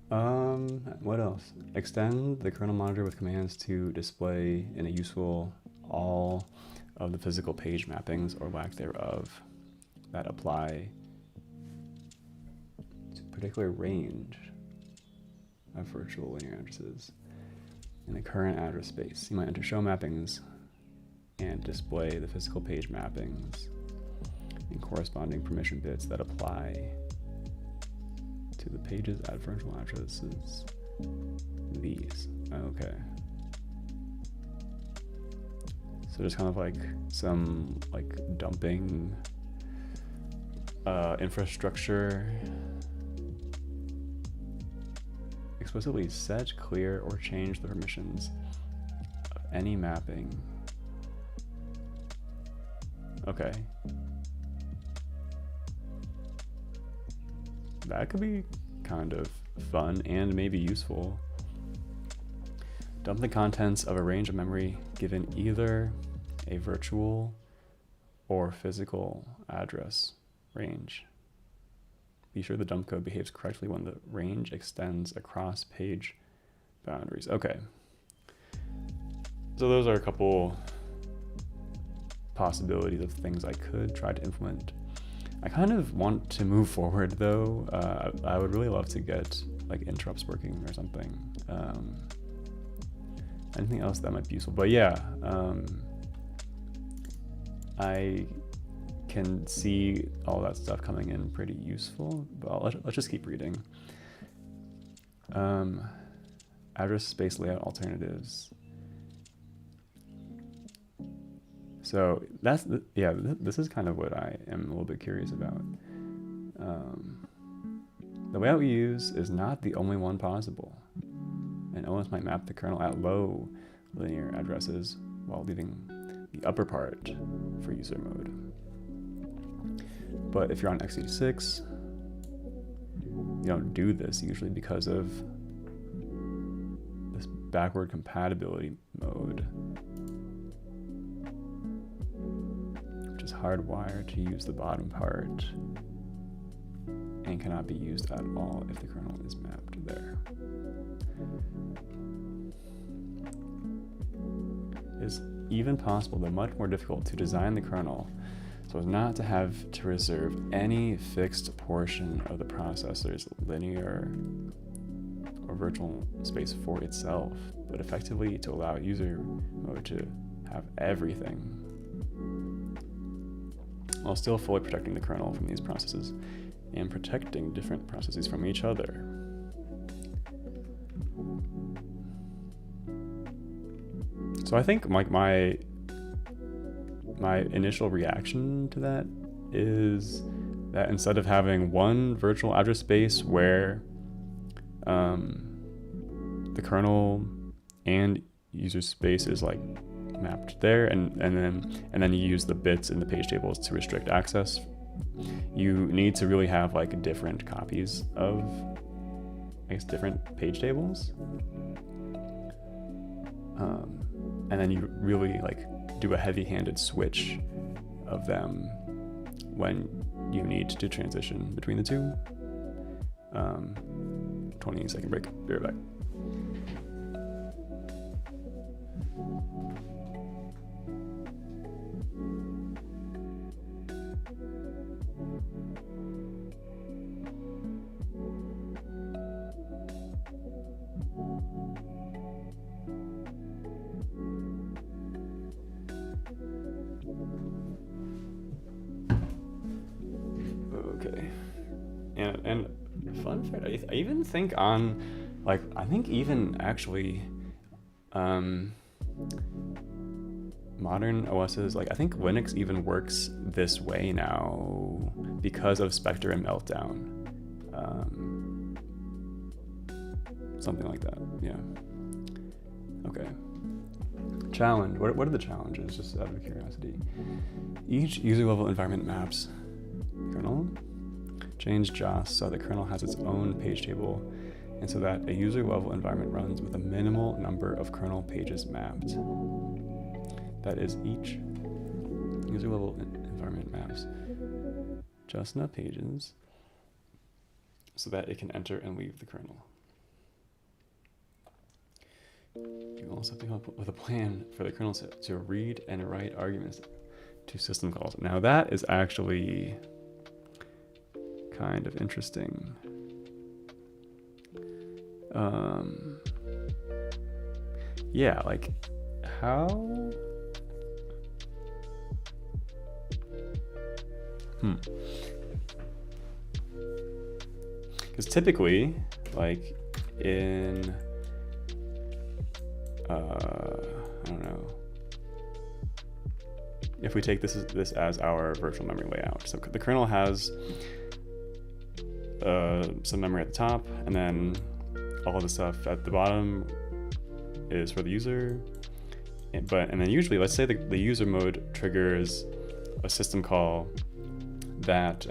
What else? Extend the kernel monitor with commands to display in a useful all of the physical page mappings or lack thereof that apply to a particular range of virtual linear addresses in the current address space. You might enter show mappings and display the physical page mappings and corresponding permission bits that apply to the pages at virtual addresses. These. Okay. So just kind of like some like dumping infrastructure. Explicitly set, clear, or change the permissions of any mapping. Okay. That could be kind of fun and maybe useful. Dump the contents of a range of memory given either a virtual or physical address range. Be sure the dump code behaves correctly when the range extends across page boundaries. Okay. So those are a couple possibilities of things I could try to implement. I kind of want to move forward though. I would really love to get like interrupts working or something. Anything else that might be useful, but yeah, I can see all that stuff coming in pretty useful, but let's just keep reading. Address space layout alternatives. So that's yeah, this is kind of what I am a little bit curious about. The layout we use is not the only one possible. An OS might map the kernel at low linear addresses while leaving the upper part for user mode. But if you're on x86, you don't do this usually because of this backward compatibility mode, which is hardwired to use the bottom part and cannot be used at all if the kernel is mapped there. It's even possible, though much more difficult, to design the kernel so as not to have to reserve any fixed portion of the processor's linear or virtual space for itself, but effectively to allow user mode to have everything, while still fully protecting the kernel from these processes and protecting different processes from each other. So I think like my initial reaction to that is that instead of having one virtual address space where the kernel and user space is like mapped there, and then you use the bits in the page tables to restrict access, you need to really have like different copies of, I guess, different page tables. And then you really like do a heavy-handed switch of them when you need to transition between the two. 20-second break, be right back. Okay, and fun fact, I even think on, like, I think even actually, modern OSs, like I think Linux even works this way now because of Spectre and Meltdown. Something like that, yeah. Okay. Challenge, what are the challenges, just out of curiosity? Each user level environment maps kernel. Change JOS so the kernel has its own page table and so that a user level environment runs with a minimal number of kernel pages mapped. That is, each user level environment maps just enough pages so that it can enter and leave the kernel. You also have to come up with a plan for the kernel to read and write arguments to system calls. Now that is actually kind of interesting. Yeah, like how? Because typically, like in, I don't know, if we take this as our virtual memory layout. So the kernel has some memory at the top, and then all of the stuff at the bottom is for the user. And then usually, let's say the user mode triggers a system call that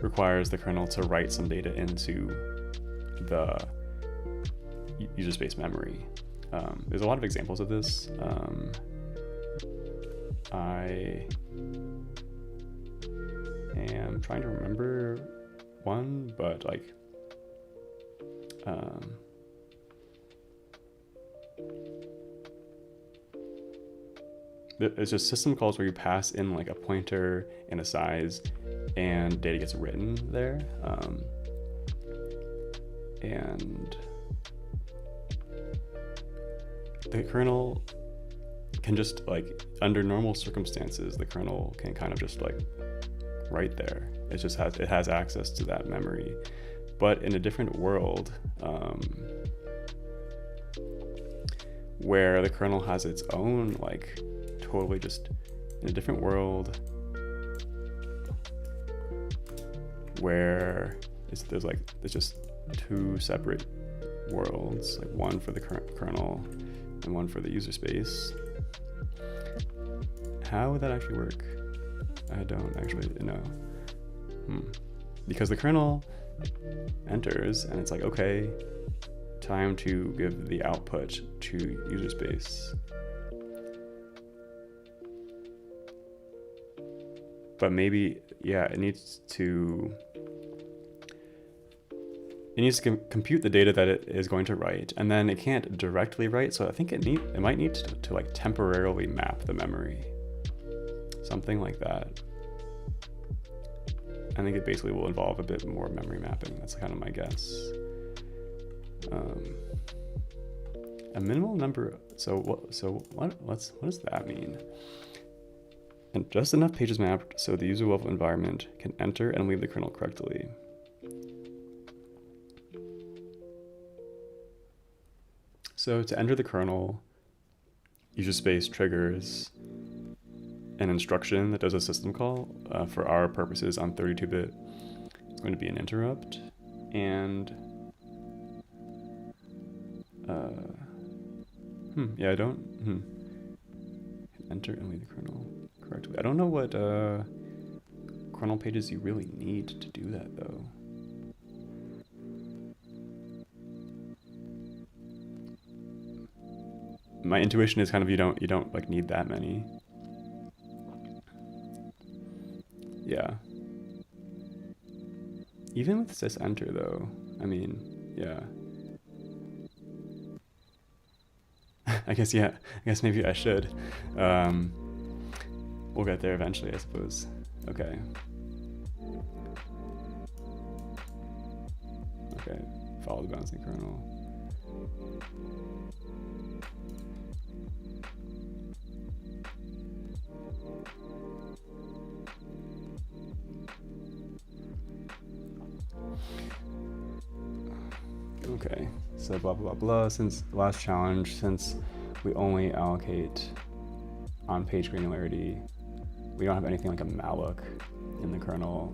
requires the kernel to write some data into the user space memory. There's a lot of examples of this. I am trying to remember one, but like it's just system calls where you pass in like a pointer and a size, and data gets written there. And the kernel can just, like, under normal circumstances, the kernel can kind of just like right there. It has access to that memory. But in a different world, where the kernel has its own, like, totally just in a different world where there's just two separate worlds, like one for the kernel and one for the user space. How would that actually work? I don't actually know. Because the kernel enters and it's like, okay, time to give the output to user space. But maybe, yeah, it needs to compute the data that it is going to write, and then it can't directly write, so I think it might need to like temporarily map the memory. Something like that. I think it basically will involve a bit more memory mapping. That's kind of my guess. A minimal number. So what does that mean? And just enough pages mapped so the user level environment can enter and leave the kernel correctly. So to enter the kernel, user space triggers an instruction that does a system call. For our purposes on 32-bit, it's going to be an interrupt. And yeah, I don't enter and leave the kernel correctly. I don't know what kernel pages you really need to do that though. My intuition is kind of you don't like need that many. Yeah. Even with sysenter though, I mean, yeah. I guess maybe I should. We'll get there eventually, I suppose. Okay. Okay, follow the bouncing kernel. Okay, so blah, blah, blah, since the last challenge, since we only allocate on page granularity, we don't have anything like a malloc in the kernel.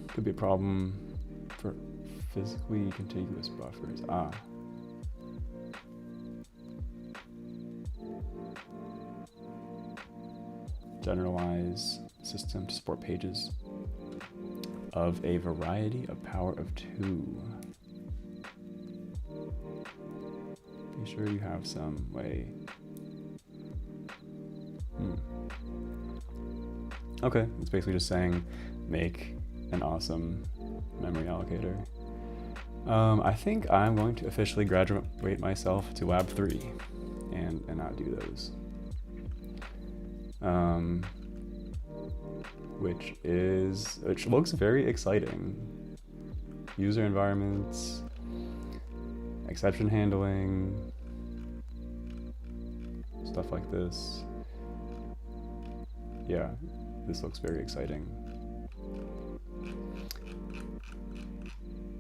Could be a problem for physically contiguous buffers. Generalize system to support pages of a variety of power of 2. Be sure you have some way. Okay, it's basically just saying make an awesome memory allocator. I think I'm going to officially graduate myself to Lab 3 and not do those. Which looks very exciting. User environments, exception handling, stuff like this. Yeah, this looks very exciting.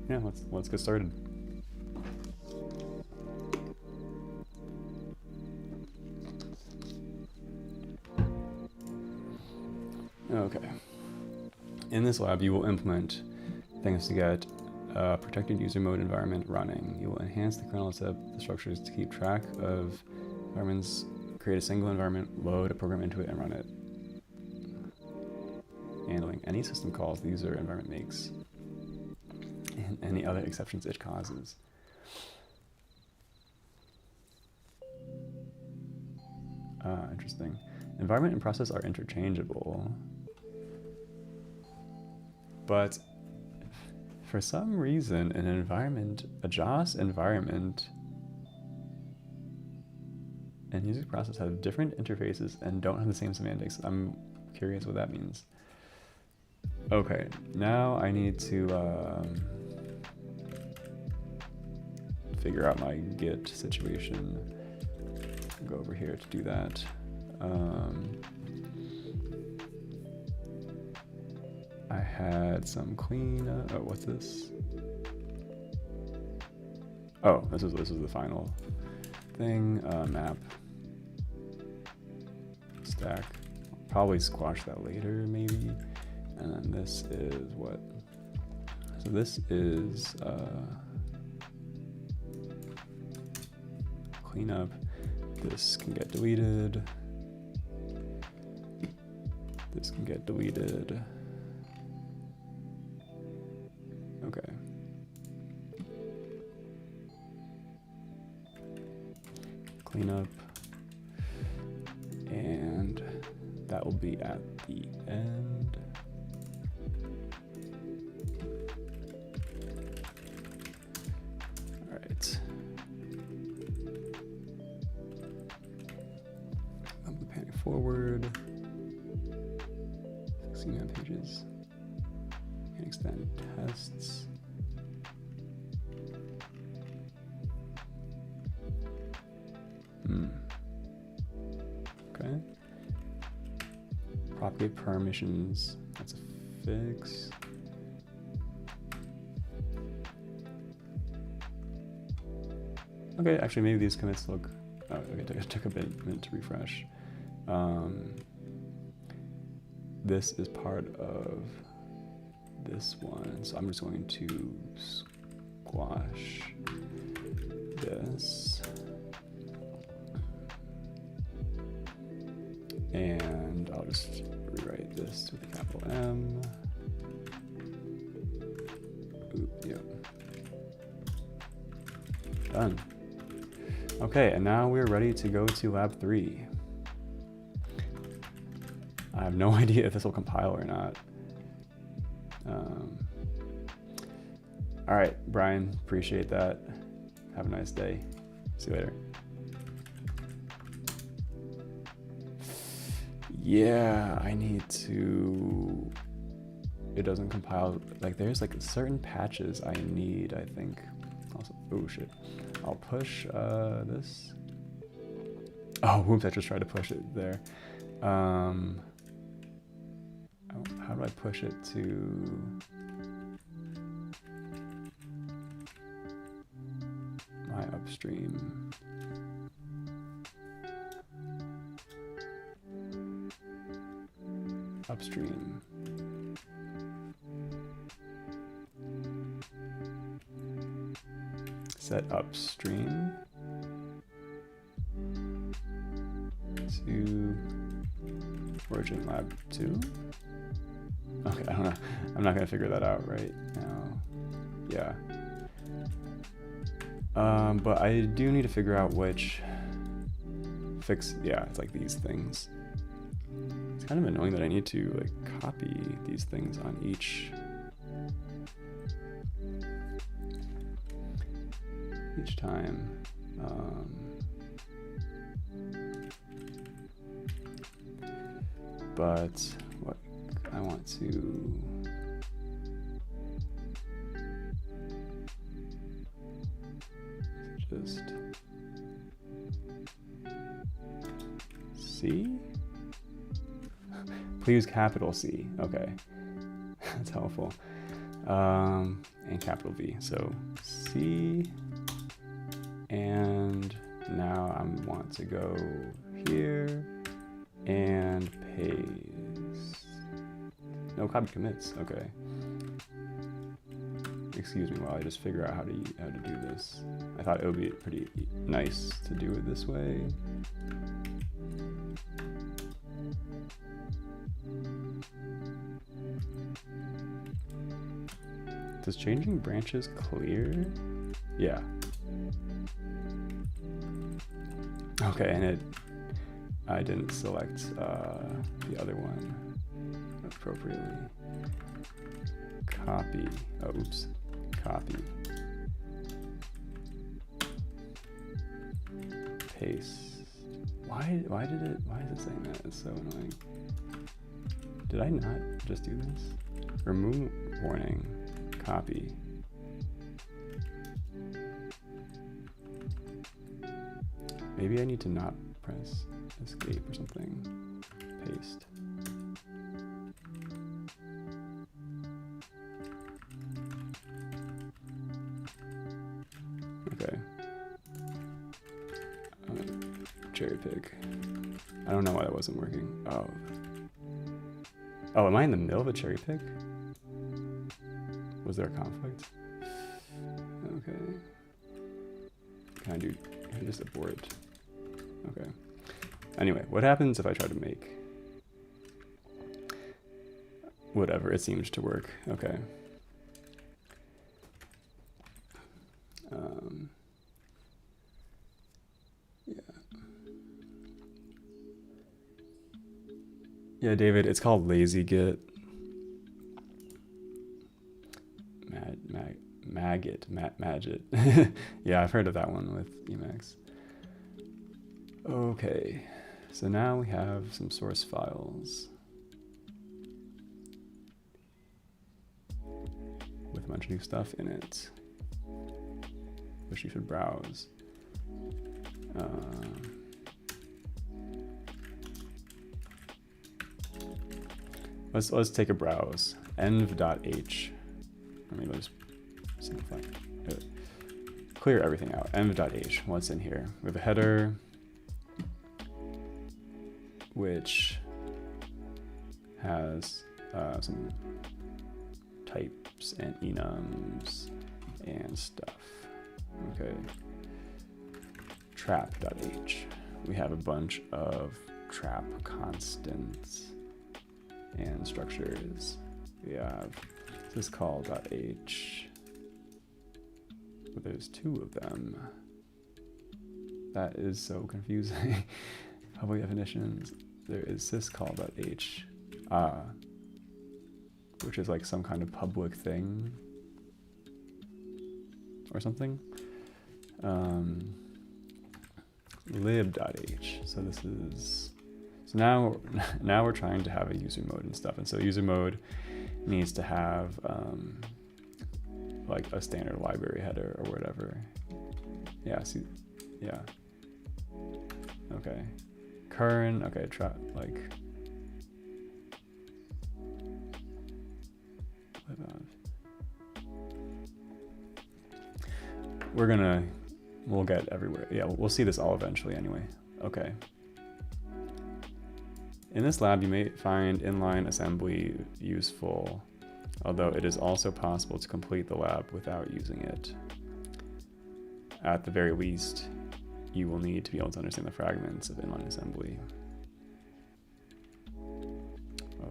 Yeah, let's get started. Okay. In this lab, you will implement things to get a protected user mode environment running. You will enhance the kernel setup structures to keep track of environments, create a single environment, load a program into it, and run it. Handling any system calls the user environment makes, and any other exceptions it causes. Interesting. Environment and process are interchangeable, but for some reason, an environment, a JAWS environment and user process have different interfaces and don't have the same semantics. I'm curious what that means. Okay, now I need to figure out my Git situation. Go over here to do that. I had some cleanup. Oh, what's this? Oh, this is the final thing. Map stack. Probably squash that later, maybe. And then this is what? So this is cleanup. This can get deleted. This can get deleted. Okay. Cleanup. And that will be at the end. All right. Move the panning forward. 69 pages. And extend tests. Okay. Propagate permissions. That's a fix. Okay, actually, maybe these commits look. Oh, okay, it took a minute to refresh. This is part of this one, so I'm just going to squash this. And I'll just rewrite this with a capital M. Oop, yep. Done. Okay, and now we're ready to go to Lab 3. I have no idea if this will compile or not. All right, Brian, appreciate that. Have a nice day. See you later. Yeah, I need to, it doesn't compile, like there's like certain patches I need, I think. Also, oh shit. I'll push this. Oh, whoops, I just tried to push it there. How do I push it to my upstream? Upstream. Set upstream to origin lab 2. Okay, I don't know. I'm not gonna figure that out right now. Yeah. But I do need to figure out which fix. Yeah, it's like these things. It's kind of annoying that I need to like copy these things on each each time. But what I want to just C? Please capital C. Okay, that's helpful. And capital V. So C, and now I want to go here and paste. No copy commits. Okay. Excuse me while I just figure out how to do this. I thought it would be pretty nice to do it this way. Does changing branches clear? Yeah. Okay, and I didn't select the other one appropriately. Copy. Oh, oops. Copy. Paste. Why is it saying that? It's so annoying. Did I not just do this? Remove warning. Copy. Maybe I need to not press escape or something. Paste. Okay. Cherry pick. I don't know why that wasn't working. Oh. Oh, am I in the middle of a cherry pick? Was there a conflict? Okay. Can I just abort? Okay. Anyway, what happens if I try to make? Whatever, it seems to work. Okay. Yeah, David, it's called lazy git. Magit. Yeah, I've heard of that one with Emacs. Okay, so now we have some source files with a bunch of new stuff in it, which you should browse. Let's take a browse. env.h. Let me just simplify. Clear everything out. env.h. What's in here? We have a header, which has some types and enums and stuff. Okay. Trap.h. We have a bunch of trap constants and structures. We have syscall.h, but there's two of them. That is so confusing. Public definitions. There is syscall.h, which is like some kind of public thing or something. Lib.h. So this is, so now we're trying to have a user mode and stuff, and so user mode needs to have like a standard library header or whatever. Yeah. See. Yeah. Okay. Current. Okay. Like. We'll get everywhere. Yeah, we'll see this all eventually anyway. Okay. In this lab, you may find inline assembly useful, although it is also possible to complete the lab without using it. At the very least, you will need to be able to understand the fragments of inline assembly.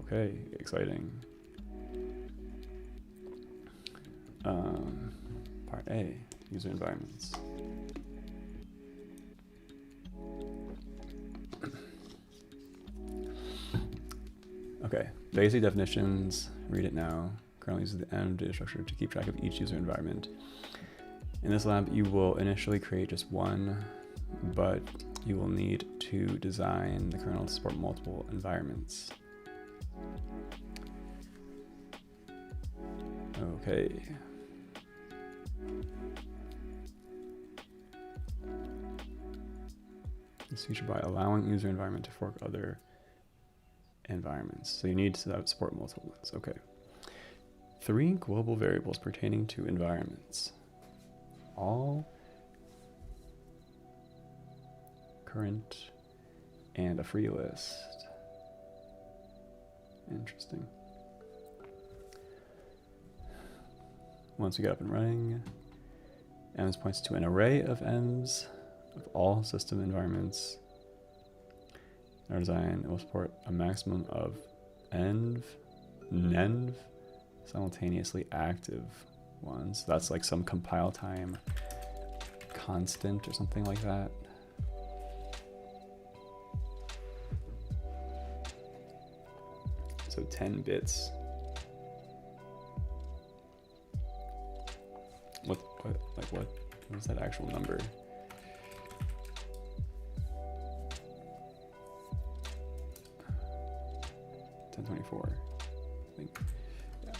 Okay, exciting. Part A, user environments. Okay, basic definitions, read it now. Currently uses the env data structure to keep track of each user environment. In this lab, you will initially create just one, but you will need to design the kernel to support multiple environments. Okay. This feature by allowing user environment to fork other environments. So you need to support multiple ones. Okay. 3 global variables pertaining to environments. All current and a free list. Interesting. Once we get up and running, env points to an array of envs of all system environments. In our design, it will support a maximum of nenv simultaneously active ones. That's like some compile time constant or something like that. So 10 bits. What is that actual number? $1024, I think. Yeah.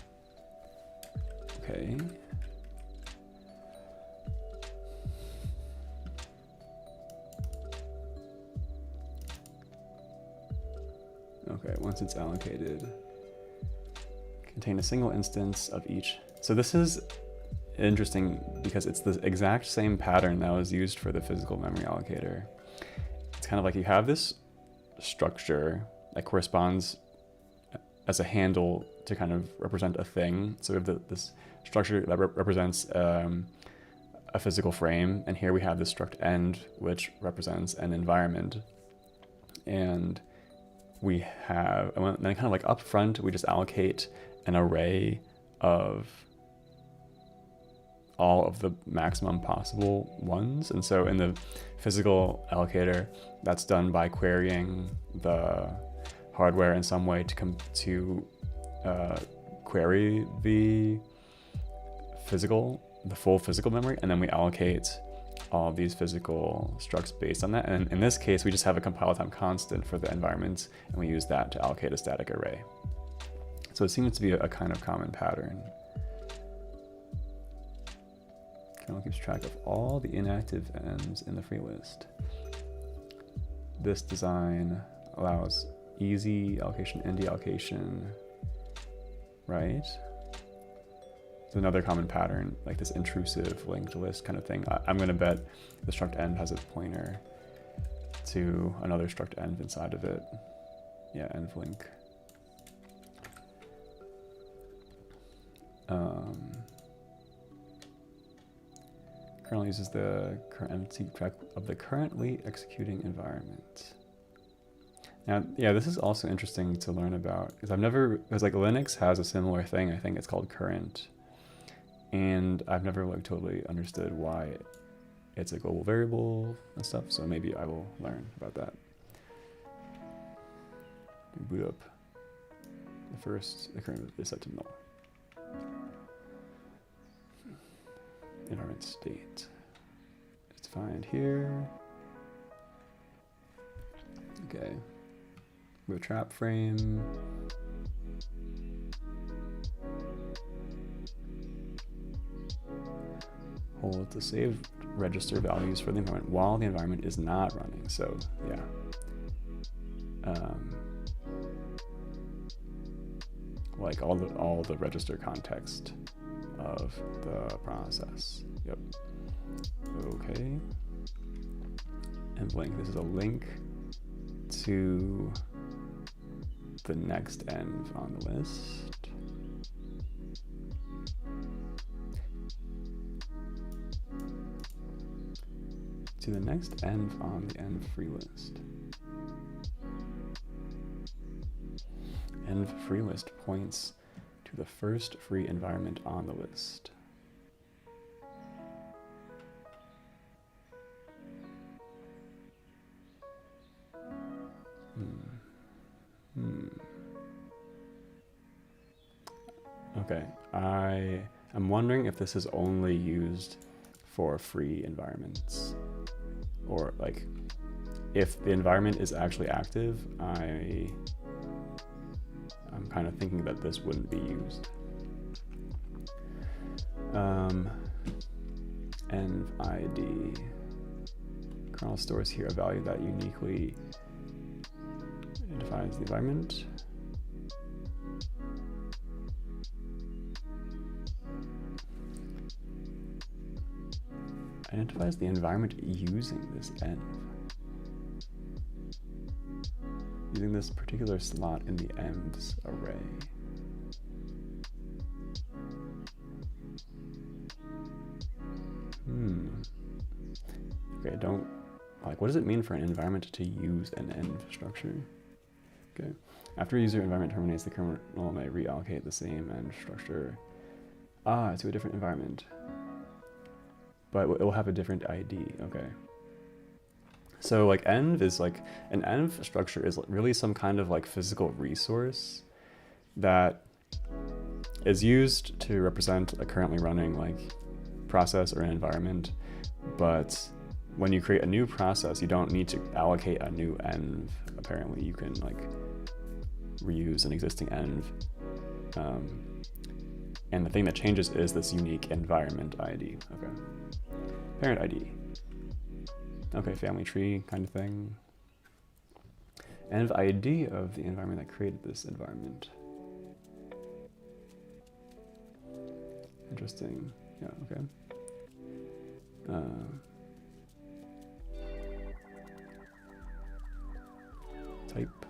Okay. Okay, once it's allocated, contain a single instance of each. So this is interesting because it's the exact same pattern that was used for the physical memory allocator. It's kind of like you have this structure that corresponds as a handle to kind of represent a thing. So we have this structure that represents a physical frame, and here we have this struct end, which represents an environment. And we have, and then kind of like up front, we just allocate an array of all of the maximum possible ones. And so in the physical allocator, that's done by querying the hardware in some way to query the full physical memory, and then we allocate all of these physical structs based on that. And in this case, we just have a compile time constant for the environments, and we use that to allocate a static array. So it seems to be a kind of common pattern. Kernel keeps track of all the inactive envs in the free list. This design allows easy allocation and deallocation, right? It's another common pattern, like this intrusive linked list kind of thing. I'm going to bet the struct env has a pointer to another struct env inside of it. Yeah, env link. Kernel uses the current to keep track of the currently executing environment. Now, yeah, this is also interesting to learn about because because like Linux has a similar thing. I think it's called current, and I've never like totally understood why it's a global variable and stuff. So maybe I will learn about that. Boot up. The current is set to null. Environment state. It's find here. Okay. With trap frame. Hold the saved register values for the environment while the environment is not running. So yeah. Like all the register context of the process. Yep. Okay. And link. This is a link to the next env on the list. To the next env on the env free list. Env free list points to the first free environment on the list. Okay, I am wondering if this is only used for free environments. Or like, if the environment is actually active, I'm kind of thinking that this wouldn't be used. env_id. Kernel stores here a value that uniquely identifies the environment. Identifies the environment using this env. Using this particular slot in the envs array. Okay, what does it mean for an environment to use an env structure? Okay, after a user environment terminates, the kernel may reallocate the same env structure to a different environment. But it will have a different ID, okay. So like env is like, an env structure is really some kind of like physical resource that is used to represent a currently running like process or an environment. But when you create a new process, you don't need to allocate a new env. Apparently you can like reuse an existing env. And the thing that changes is this unique environment ID, okay. Parent ID. Okay, family tree kind of thing. Env ID of the environment that created this environment. Interesting. Yeah, okay. Type.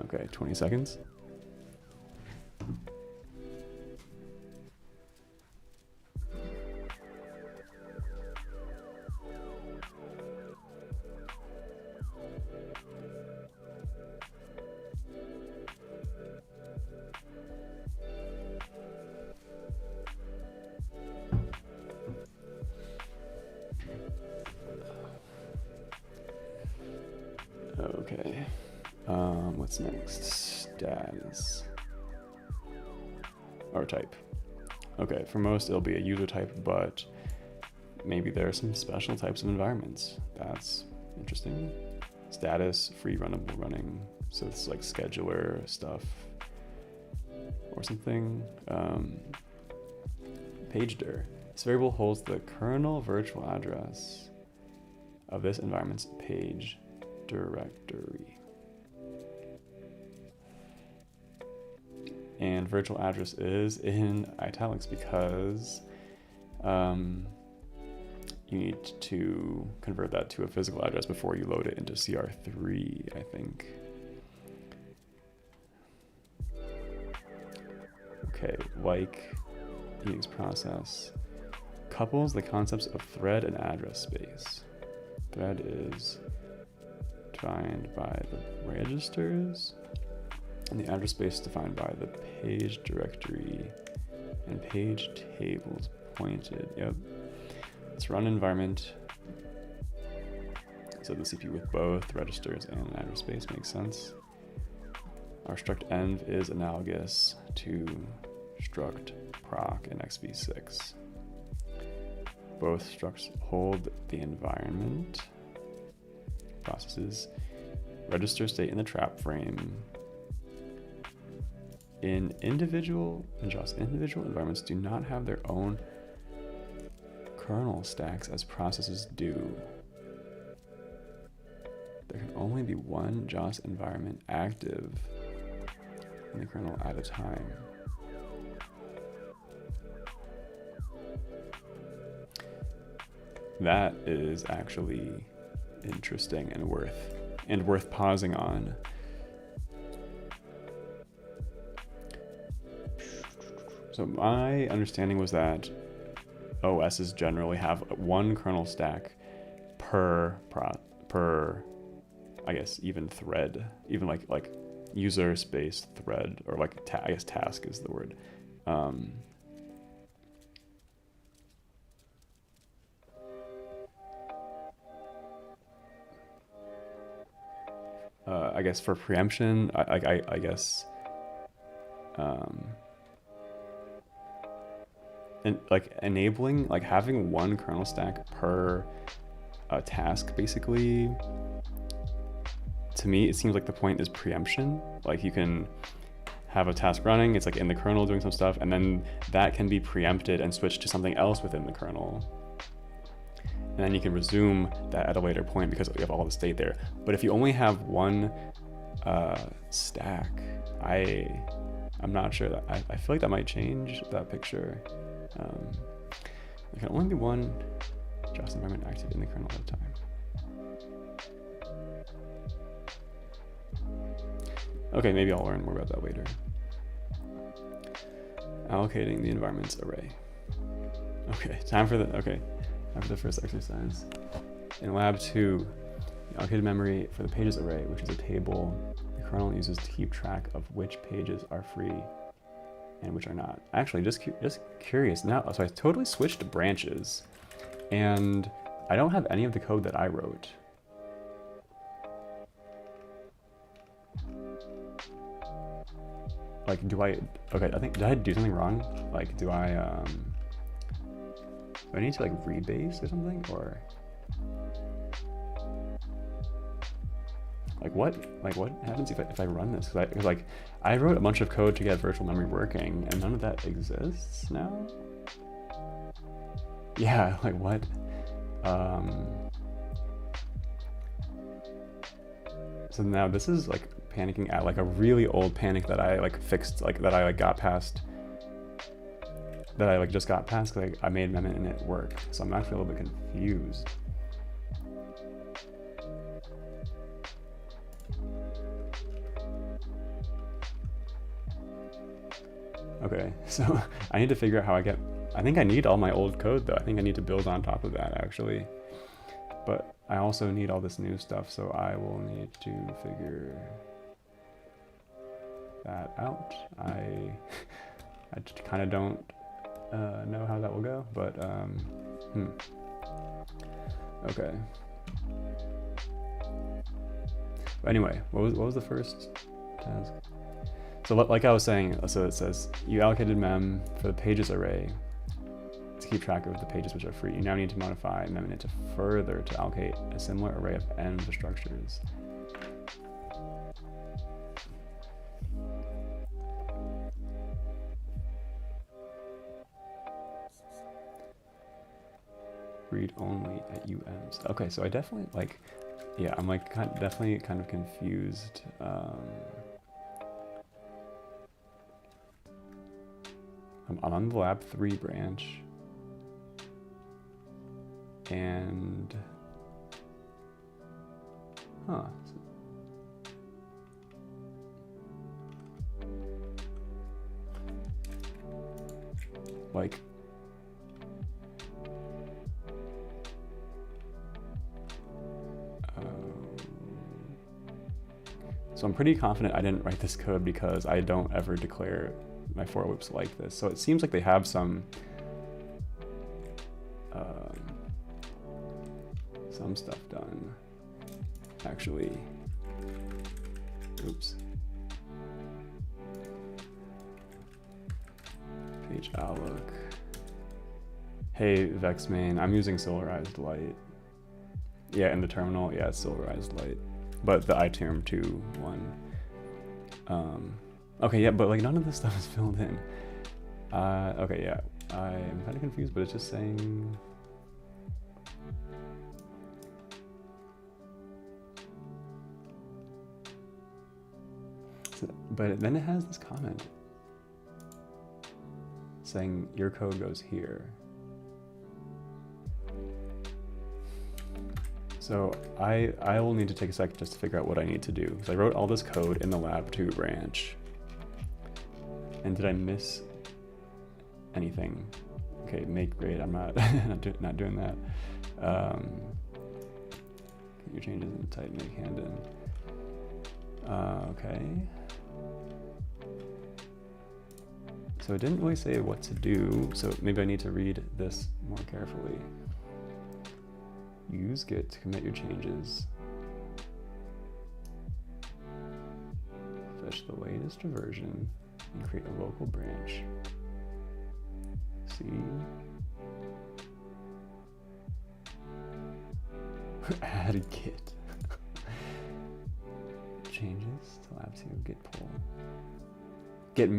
Okay, 20 seconds. Okay, what's next? Status or type. Okay, for most it'll be a user type, but maybe there are some special types of environments. That's interesting. Status, free runnable running. So it's like scheduler stuff or something. PageDir. This variable holds the kernel virtual address of this environment's page directory. And virtual address is in italics because you need to convert that to a physical address before you load it into CR3, I think. Okay, like Unix process couples the concepts of thread and address space. Thread is defined by the registers, and the address space defined by the page directory and page tables pointed. Yep. Let's run environment. So the CPU with both registers and an address space makes sense. Our struct env is analogous to struct proc in x86. Both structs hold the environment processes register state in the trap frame. Individual environments do not have their own kernel stacks as processes do. There can only be one JOS environment active in the kernel at a time. That is actually interesting and worth pausing on. So my understanding was that OSs generally have one kernel stack per I guess even thread, even like user space thread, or like I guess task is the word. I guess for preemption, I guess and like enabling, like having one kernel stack per task, basically, to me, it seems like the point is preemption. Like you can have a task running, it's like in the kernel doing some stuff, and then that can be preempted and switched to something else within the kernel. And then you can resume that at a later point because you have all the state there. But if you only have one stack, I'm not sure that, I feel like that might change that picture. There can only be one JAWS environment active in the kernel at a time. Okay, maybe I'll learn more about that later. Allocating the environments array. Okay, time for the first exercise. In lab 2, the allocated memory for the pages array, which is a table the kernel uses to keep track of which pages are free and which are not. Actually, just curious now, so I totally switched to branches, and I don't have any of the code that I wrote. Like, okay, I think, did I do something wrong? Like, do I need to like rebase or something, or like what happens if I run this? Because like I wrote a bunch of code to get virtual memory working, and none of that exists now. Yeah, like what? So now this is like panicking at like a really old panic that I like fixed, like that I like got past, that I like just got past because I made an amendment and it worked. So I'm actually a little bit confused. Okay, so I need to figure out how I think I need all my old code though. I think I need to build on top of that actually. But I also need all this new stuff, so I will need to figure that out. I just kind of don't know how that will go, but okay. But anyway, what was the first task? So like I was saying, so it says you allocated mem for the pages array to keep track of the pages which are free. You now need to modify mem init to further to allocate a similar array of n of the structures. Read only at UMs. Okay, so I definitely like, yeah, I'm like definitely kind of confused. I'm on the lab 3 branch, and like so I'm pretty confident I didn't write this code because I don't ever declare my for loops like this. So it seems like they have some stuff done actually. Oops. Page outlook. Hey Vexmain, I'm using solarized light. Yeah, in the terminal, yeah, it's solarized light. But the iterm 2 one. Okay, yeah, but like none of this stuff is filled in. Okay, yeah, I'm kind of confused, but it's just saying. But then it has this comment saying your code goes here. So I will need to take a second just to figure out what I need to do, because I wrote all this code in the lab 2 branch. And did I miss anything? Okay, make grade. I'm not not doing that. Your changes in type make hand in. Okay. So it didn't really say what to do, so maybe I need to read this more carefully. Use Git to commit your changes. Fetch the latest version and create a local branch. See? Add a git. Changes to lab 2, git pull.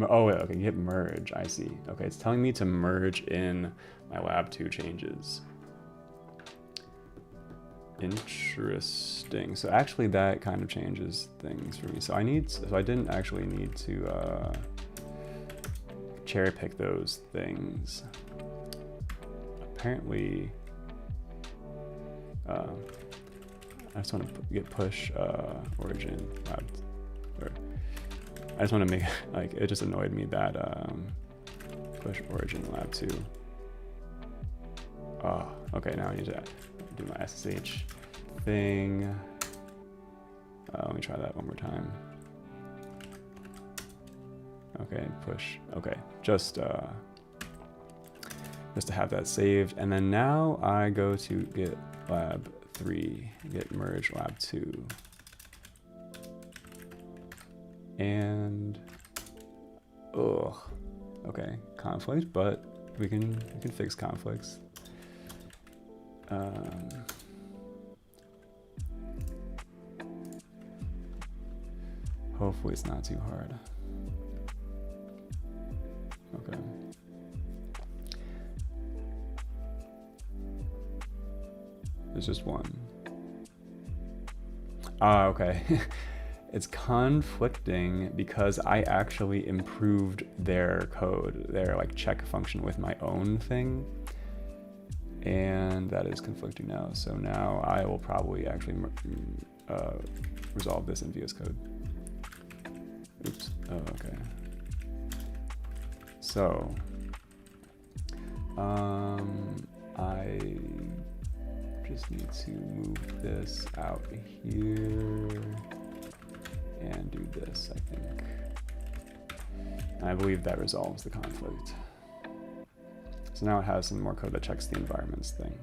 Oh, wait, okay, git merge, I see. Okay, it's telling me to merge in my lab 2 changes. Interesting. So actually that kind of changes things for me. So I didn't actually need to cherry pick those things. Apparently, I just want to get push origin lab, or I just want to make, like, it just annoyed me that push origin lab 2. Oh, okay, now I need to do my SSH thing. Let me try that one more time. Okay, push. Okay, just to have that saved, and then now I go to git lab 3, git merge lab 2, and okay, conflict, but we can fix conflicts. Hopefully it's not too hard. Okay. There's just one. Ah, okay. It's conflicting because I actually improved their code, their like check function with my own thing. And that is conflicting now. So now I will probably actually resolve this in VS Code. Oops. Oh, okay. So, I just need to move this out here and do this, I think. And I believe that resolves the conflict. So now it has some more code that checks the environments thing.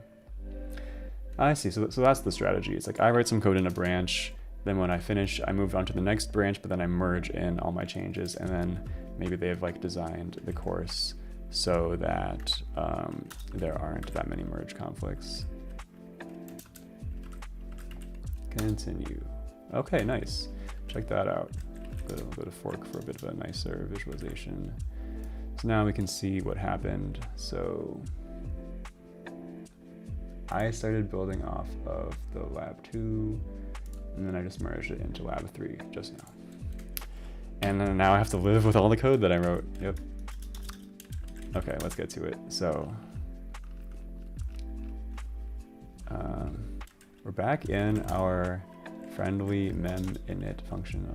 I see, so that's the strategy. It's like I write some code in a branch, then when I finish, I move on to the next branch, but then I merge in all my changes, and then maybe they've like designed the course so that there aren't that many merge conflicts. Continue. Okay, nice. Check that out. Go to fork for a bit of a nicer visualization. So now we can see what happened. So I started building off of the lab 2, and then I just merged it into lab 3 just now. And then now I have to live with all the code that I wrote. Yep. Okay, let's get to it. So we're back in our friendly mem init function.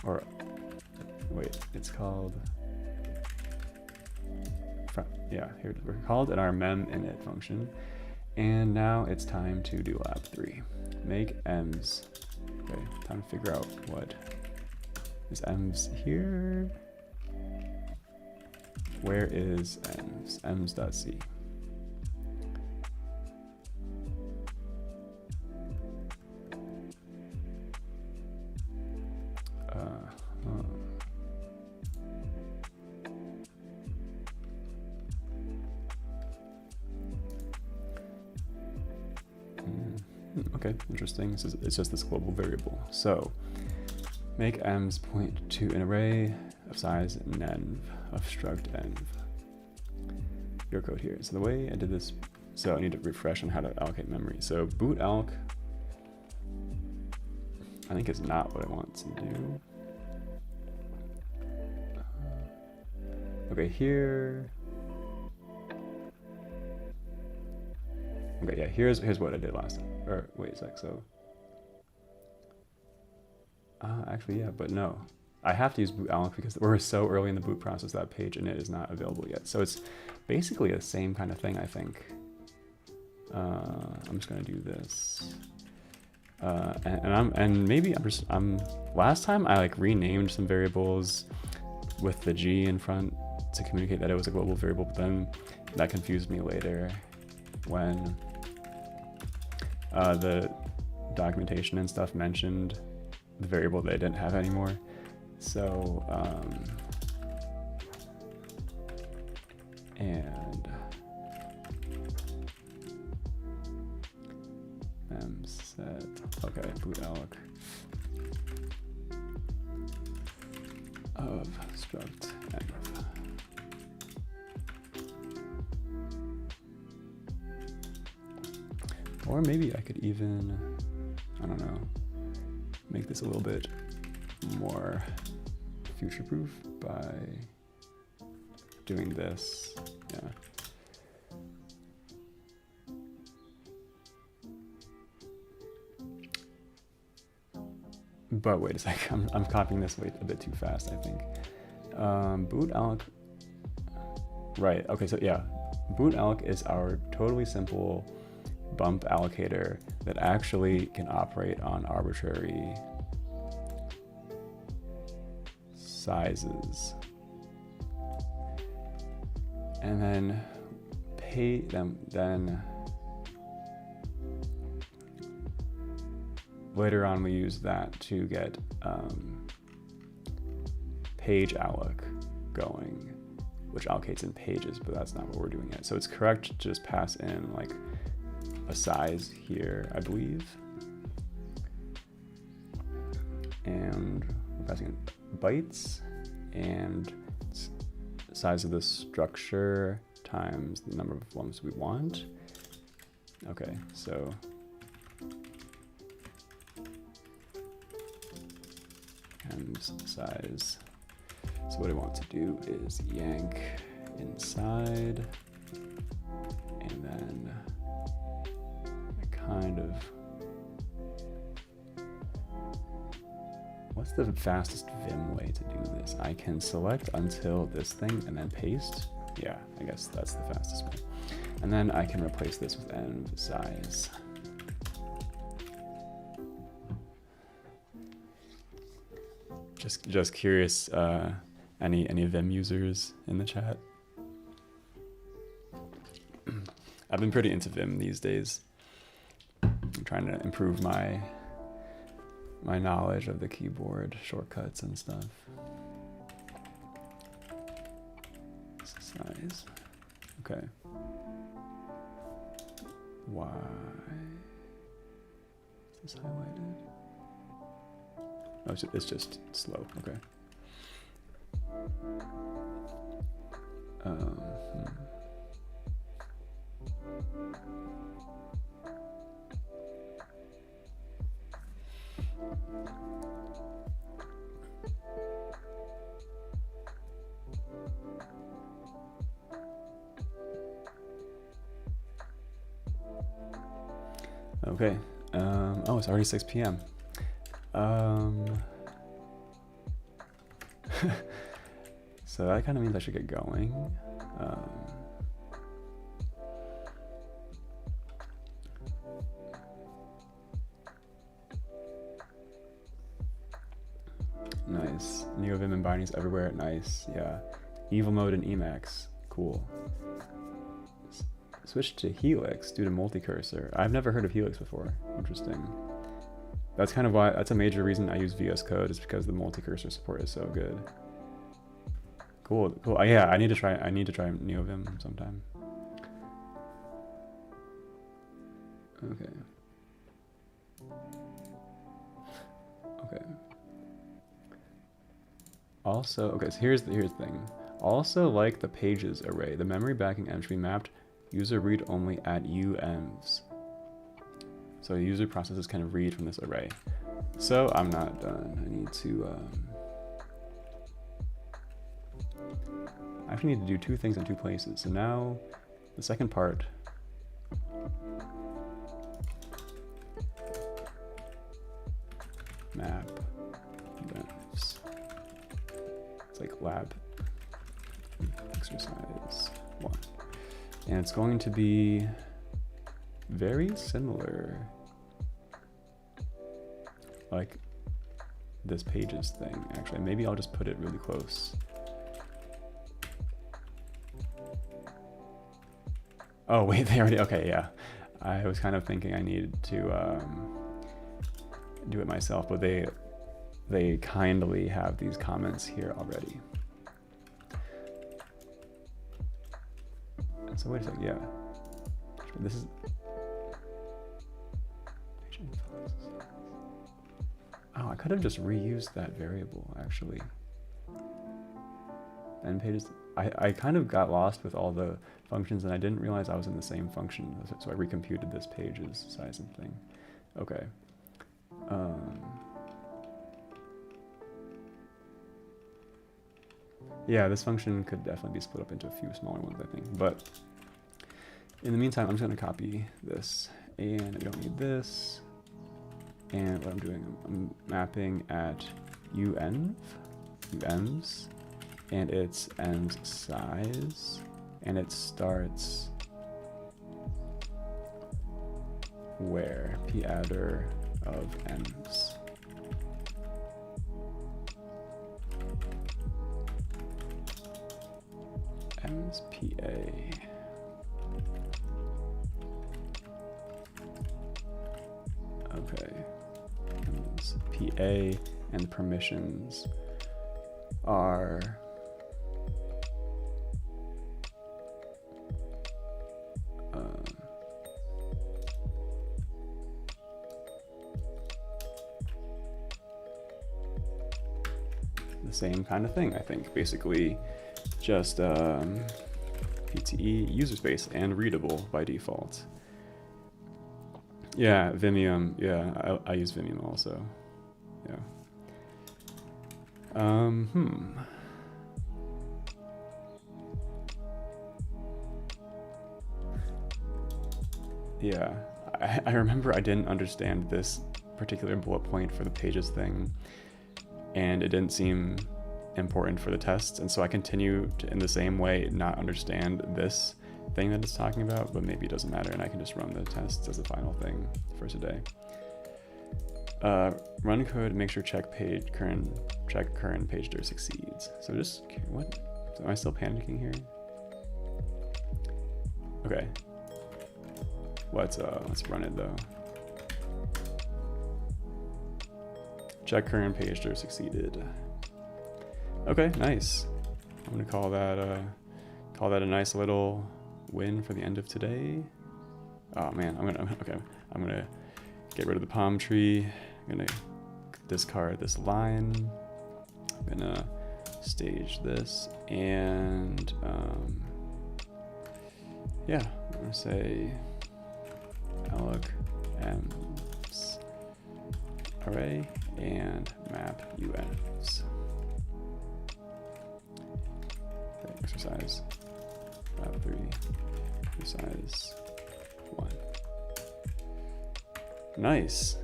Or wait, it's called, yeah, here we're called in our mem init function. And now it's time to do lab 3. Make ems. Okay, time to figure out what is ems here. Where is ems? ems.c. Okay, interesting. It's just this global variable. So make ems point to an array of size nenv of struct env. Your code here. So the way I did this, so I need to refresh on how to allocate memory. So boot alloc, I think is not what I want to do. Okay, here. Okay, yeah, here's what I did last time. Or wait a sec, so. Actually, yeah, but no. I have to use boot alloc because we're so early in the boot process that page init is not available yet. So it's basically the same kind of thing, I think. I'm just gonna do this. Last time I like renamed some variables with the G in front to communicate that it was a global variable, but then that confused me later when the documentation and stuff mentioned the variable they didn't have anymore. So and set, okay, boot alloc of struct env. Or maybe I could even, I don't know, make this a little bit more future-proof by doing this, yeah. But wait a second, I'm copying this a bit too fast, I think. Boot alloc, right, okay, so yeah, boot alloc is our totally simple bump allocator that actually can operate on arbitrary sizes. And then pay them, then later on we use that to get page alloc going, which allocates in pages, but that's not what we're doing yet. So it's correct to just pass in like a size here, I believe. And we're passing in bytes and size of the structure times the number of lumps we want. Okay, so and size. So what I want to do is yank inside, and then I kind of, what's the fastest Vim way to do this? I can select until this thing and then paste. Yeah, I guess that's the fastest way. And then I can replace this with env size. Just curious, any Vim users in the chat? I've been pretty into Vim these days. I'm trying to improve my knowledge of the keyboard shortcuts and stuff. Size. Okay. Why is this highlighted? Oh, it's just slow. Okay. Okay. Oh, it's already 6 p.m. So that kind of means I should get going. Nice. NeoVim and bindings everywhere. Nice. Yeah. Evil mode and Emacs. Cool. Switch to Helix due to multi-cursor. I've never heard of Helix before. Interesting. That's kind of why, that's a major reason I use VS Code, is because the multi-cursor support is so good. Cool, cool. Yeah, I need to try NeoVim sometime. Okay. Okay. Also, okay, so here's the thing. Also, like the pages array, the memory backing M should be mapped user read only at UEMs. So user processes can read from this array. So I'm not done. I need to, I actually need to do two things in two places. So now the second part, map devs. It's like lab exercise 1. And it's going to be very similar, like this pages thing. Actually, maybe I'll just put it really close. Oh wait, they already, okay, yeah. I was kind of thinking I needed to do it myself, but they kindly have these comments here already. So wait a second, yeah. This is, oh, I could have just reused that variable actually. End pages, I kind of got lost with all the functions and I didn't realize I was in the same function. So I recomputed this page's size and thing. Okay. Yeah, this function could definitely be split up into a few smaller ones, I think. But in the meantime, I'm just going to copy this. And I don't need this. And what I'm doing, I'm mapping at unv, and its end size, and it starts where? P-adder of envs. Envs PA. Okay. Envs PA, and the permissions are the same kind of thing, I think. Basically, just PTE user space and readable by default. Yeah, Vimium. Yeah, I use Vimium also. Yeah. Yeah, I remember I didn't understand this particular bullet point for the pages thing, and it didn't seem important for the tests, and so I continue to, in the same way, not understand this thing that it's talking about, but maybe it doesn't matter, and I can just run the tests as the final thing for today. Run code, make sure check current page dir succeeds. So just, what? Am I still panicking here? Okay. Let's run it though. Check current page dir succeeded. Okay, nice. I'm gonna call that a nice little win for the end of today. Oh man, I'm gonna get rid of the palm tree. I'm gonna discard this line. I'm gonna stage this, and yeah, I'm gonna say alloc m's array and map un's. Okay, exercise lab 3, exercise 1. Nice.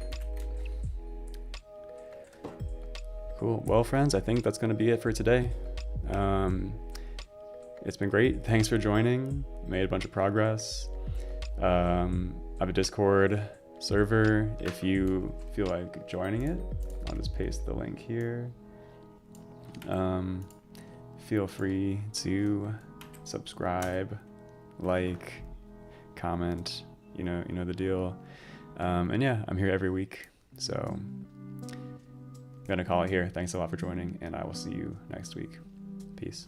Cool. Well, friends, I think that's going to be it for today. It's been great. Thanks for joining. Made a bunch of progress. I have a Discord server if you feel like joining it. I'll just paste the link here. Feel free to subscribe, like, comment, you know the deal. And yeah, I'm here every week. So I'm gonna call it here. Thanks a lot for joining, and I will see you next week. Peace.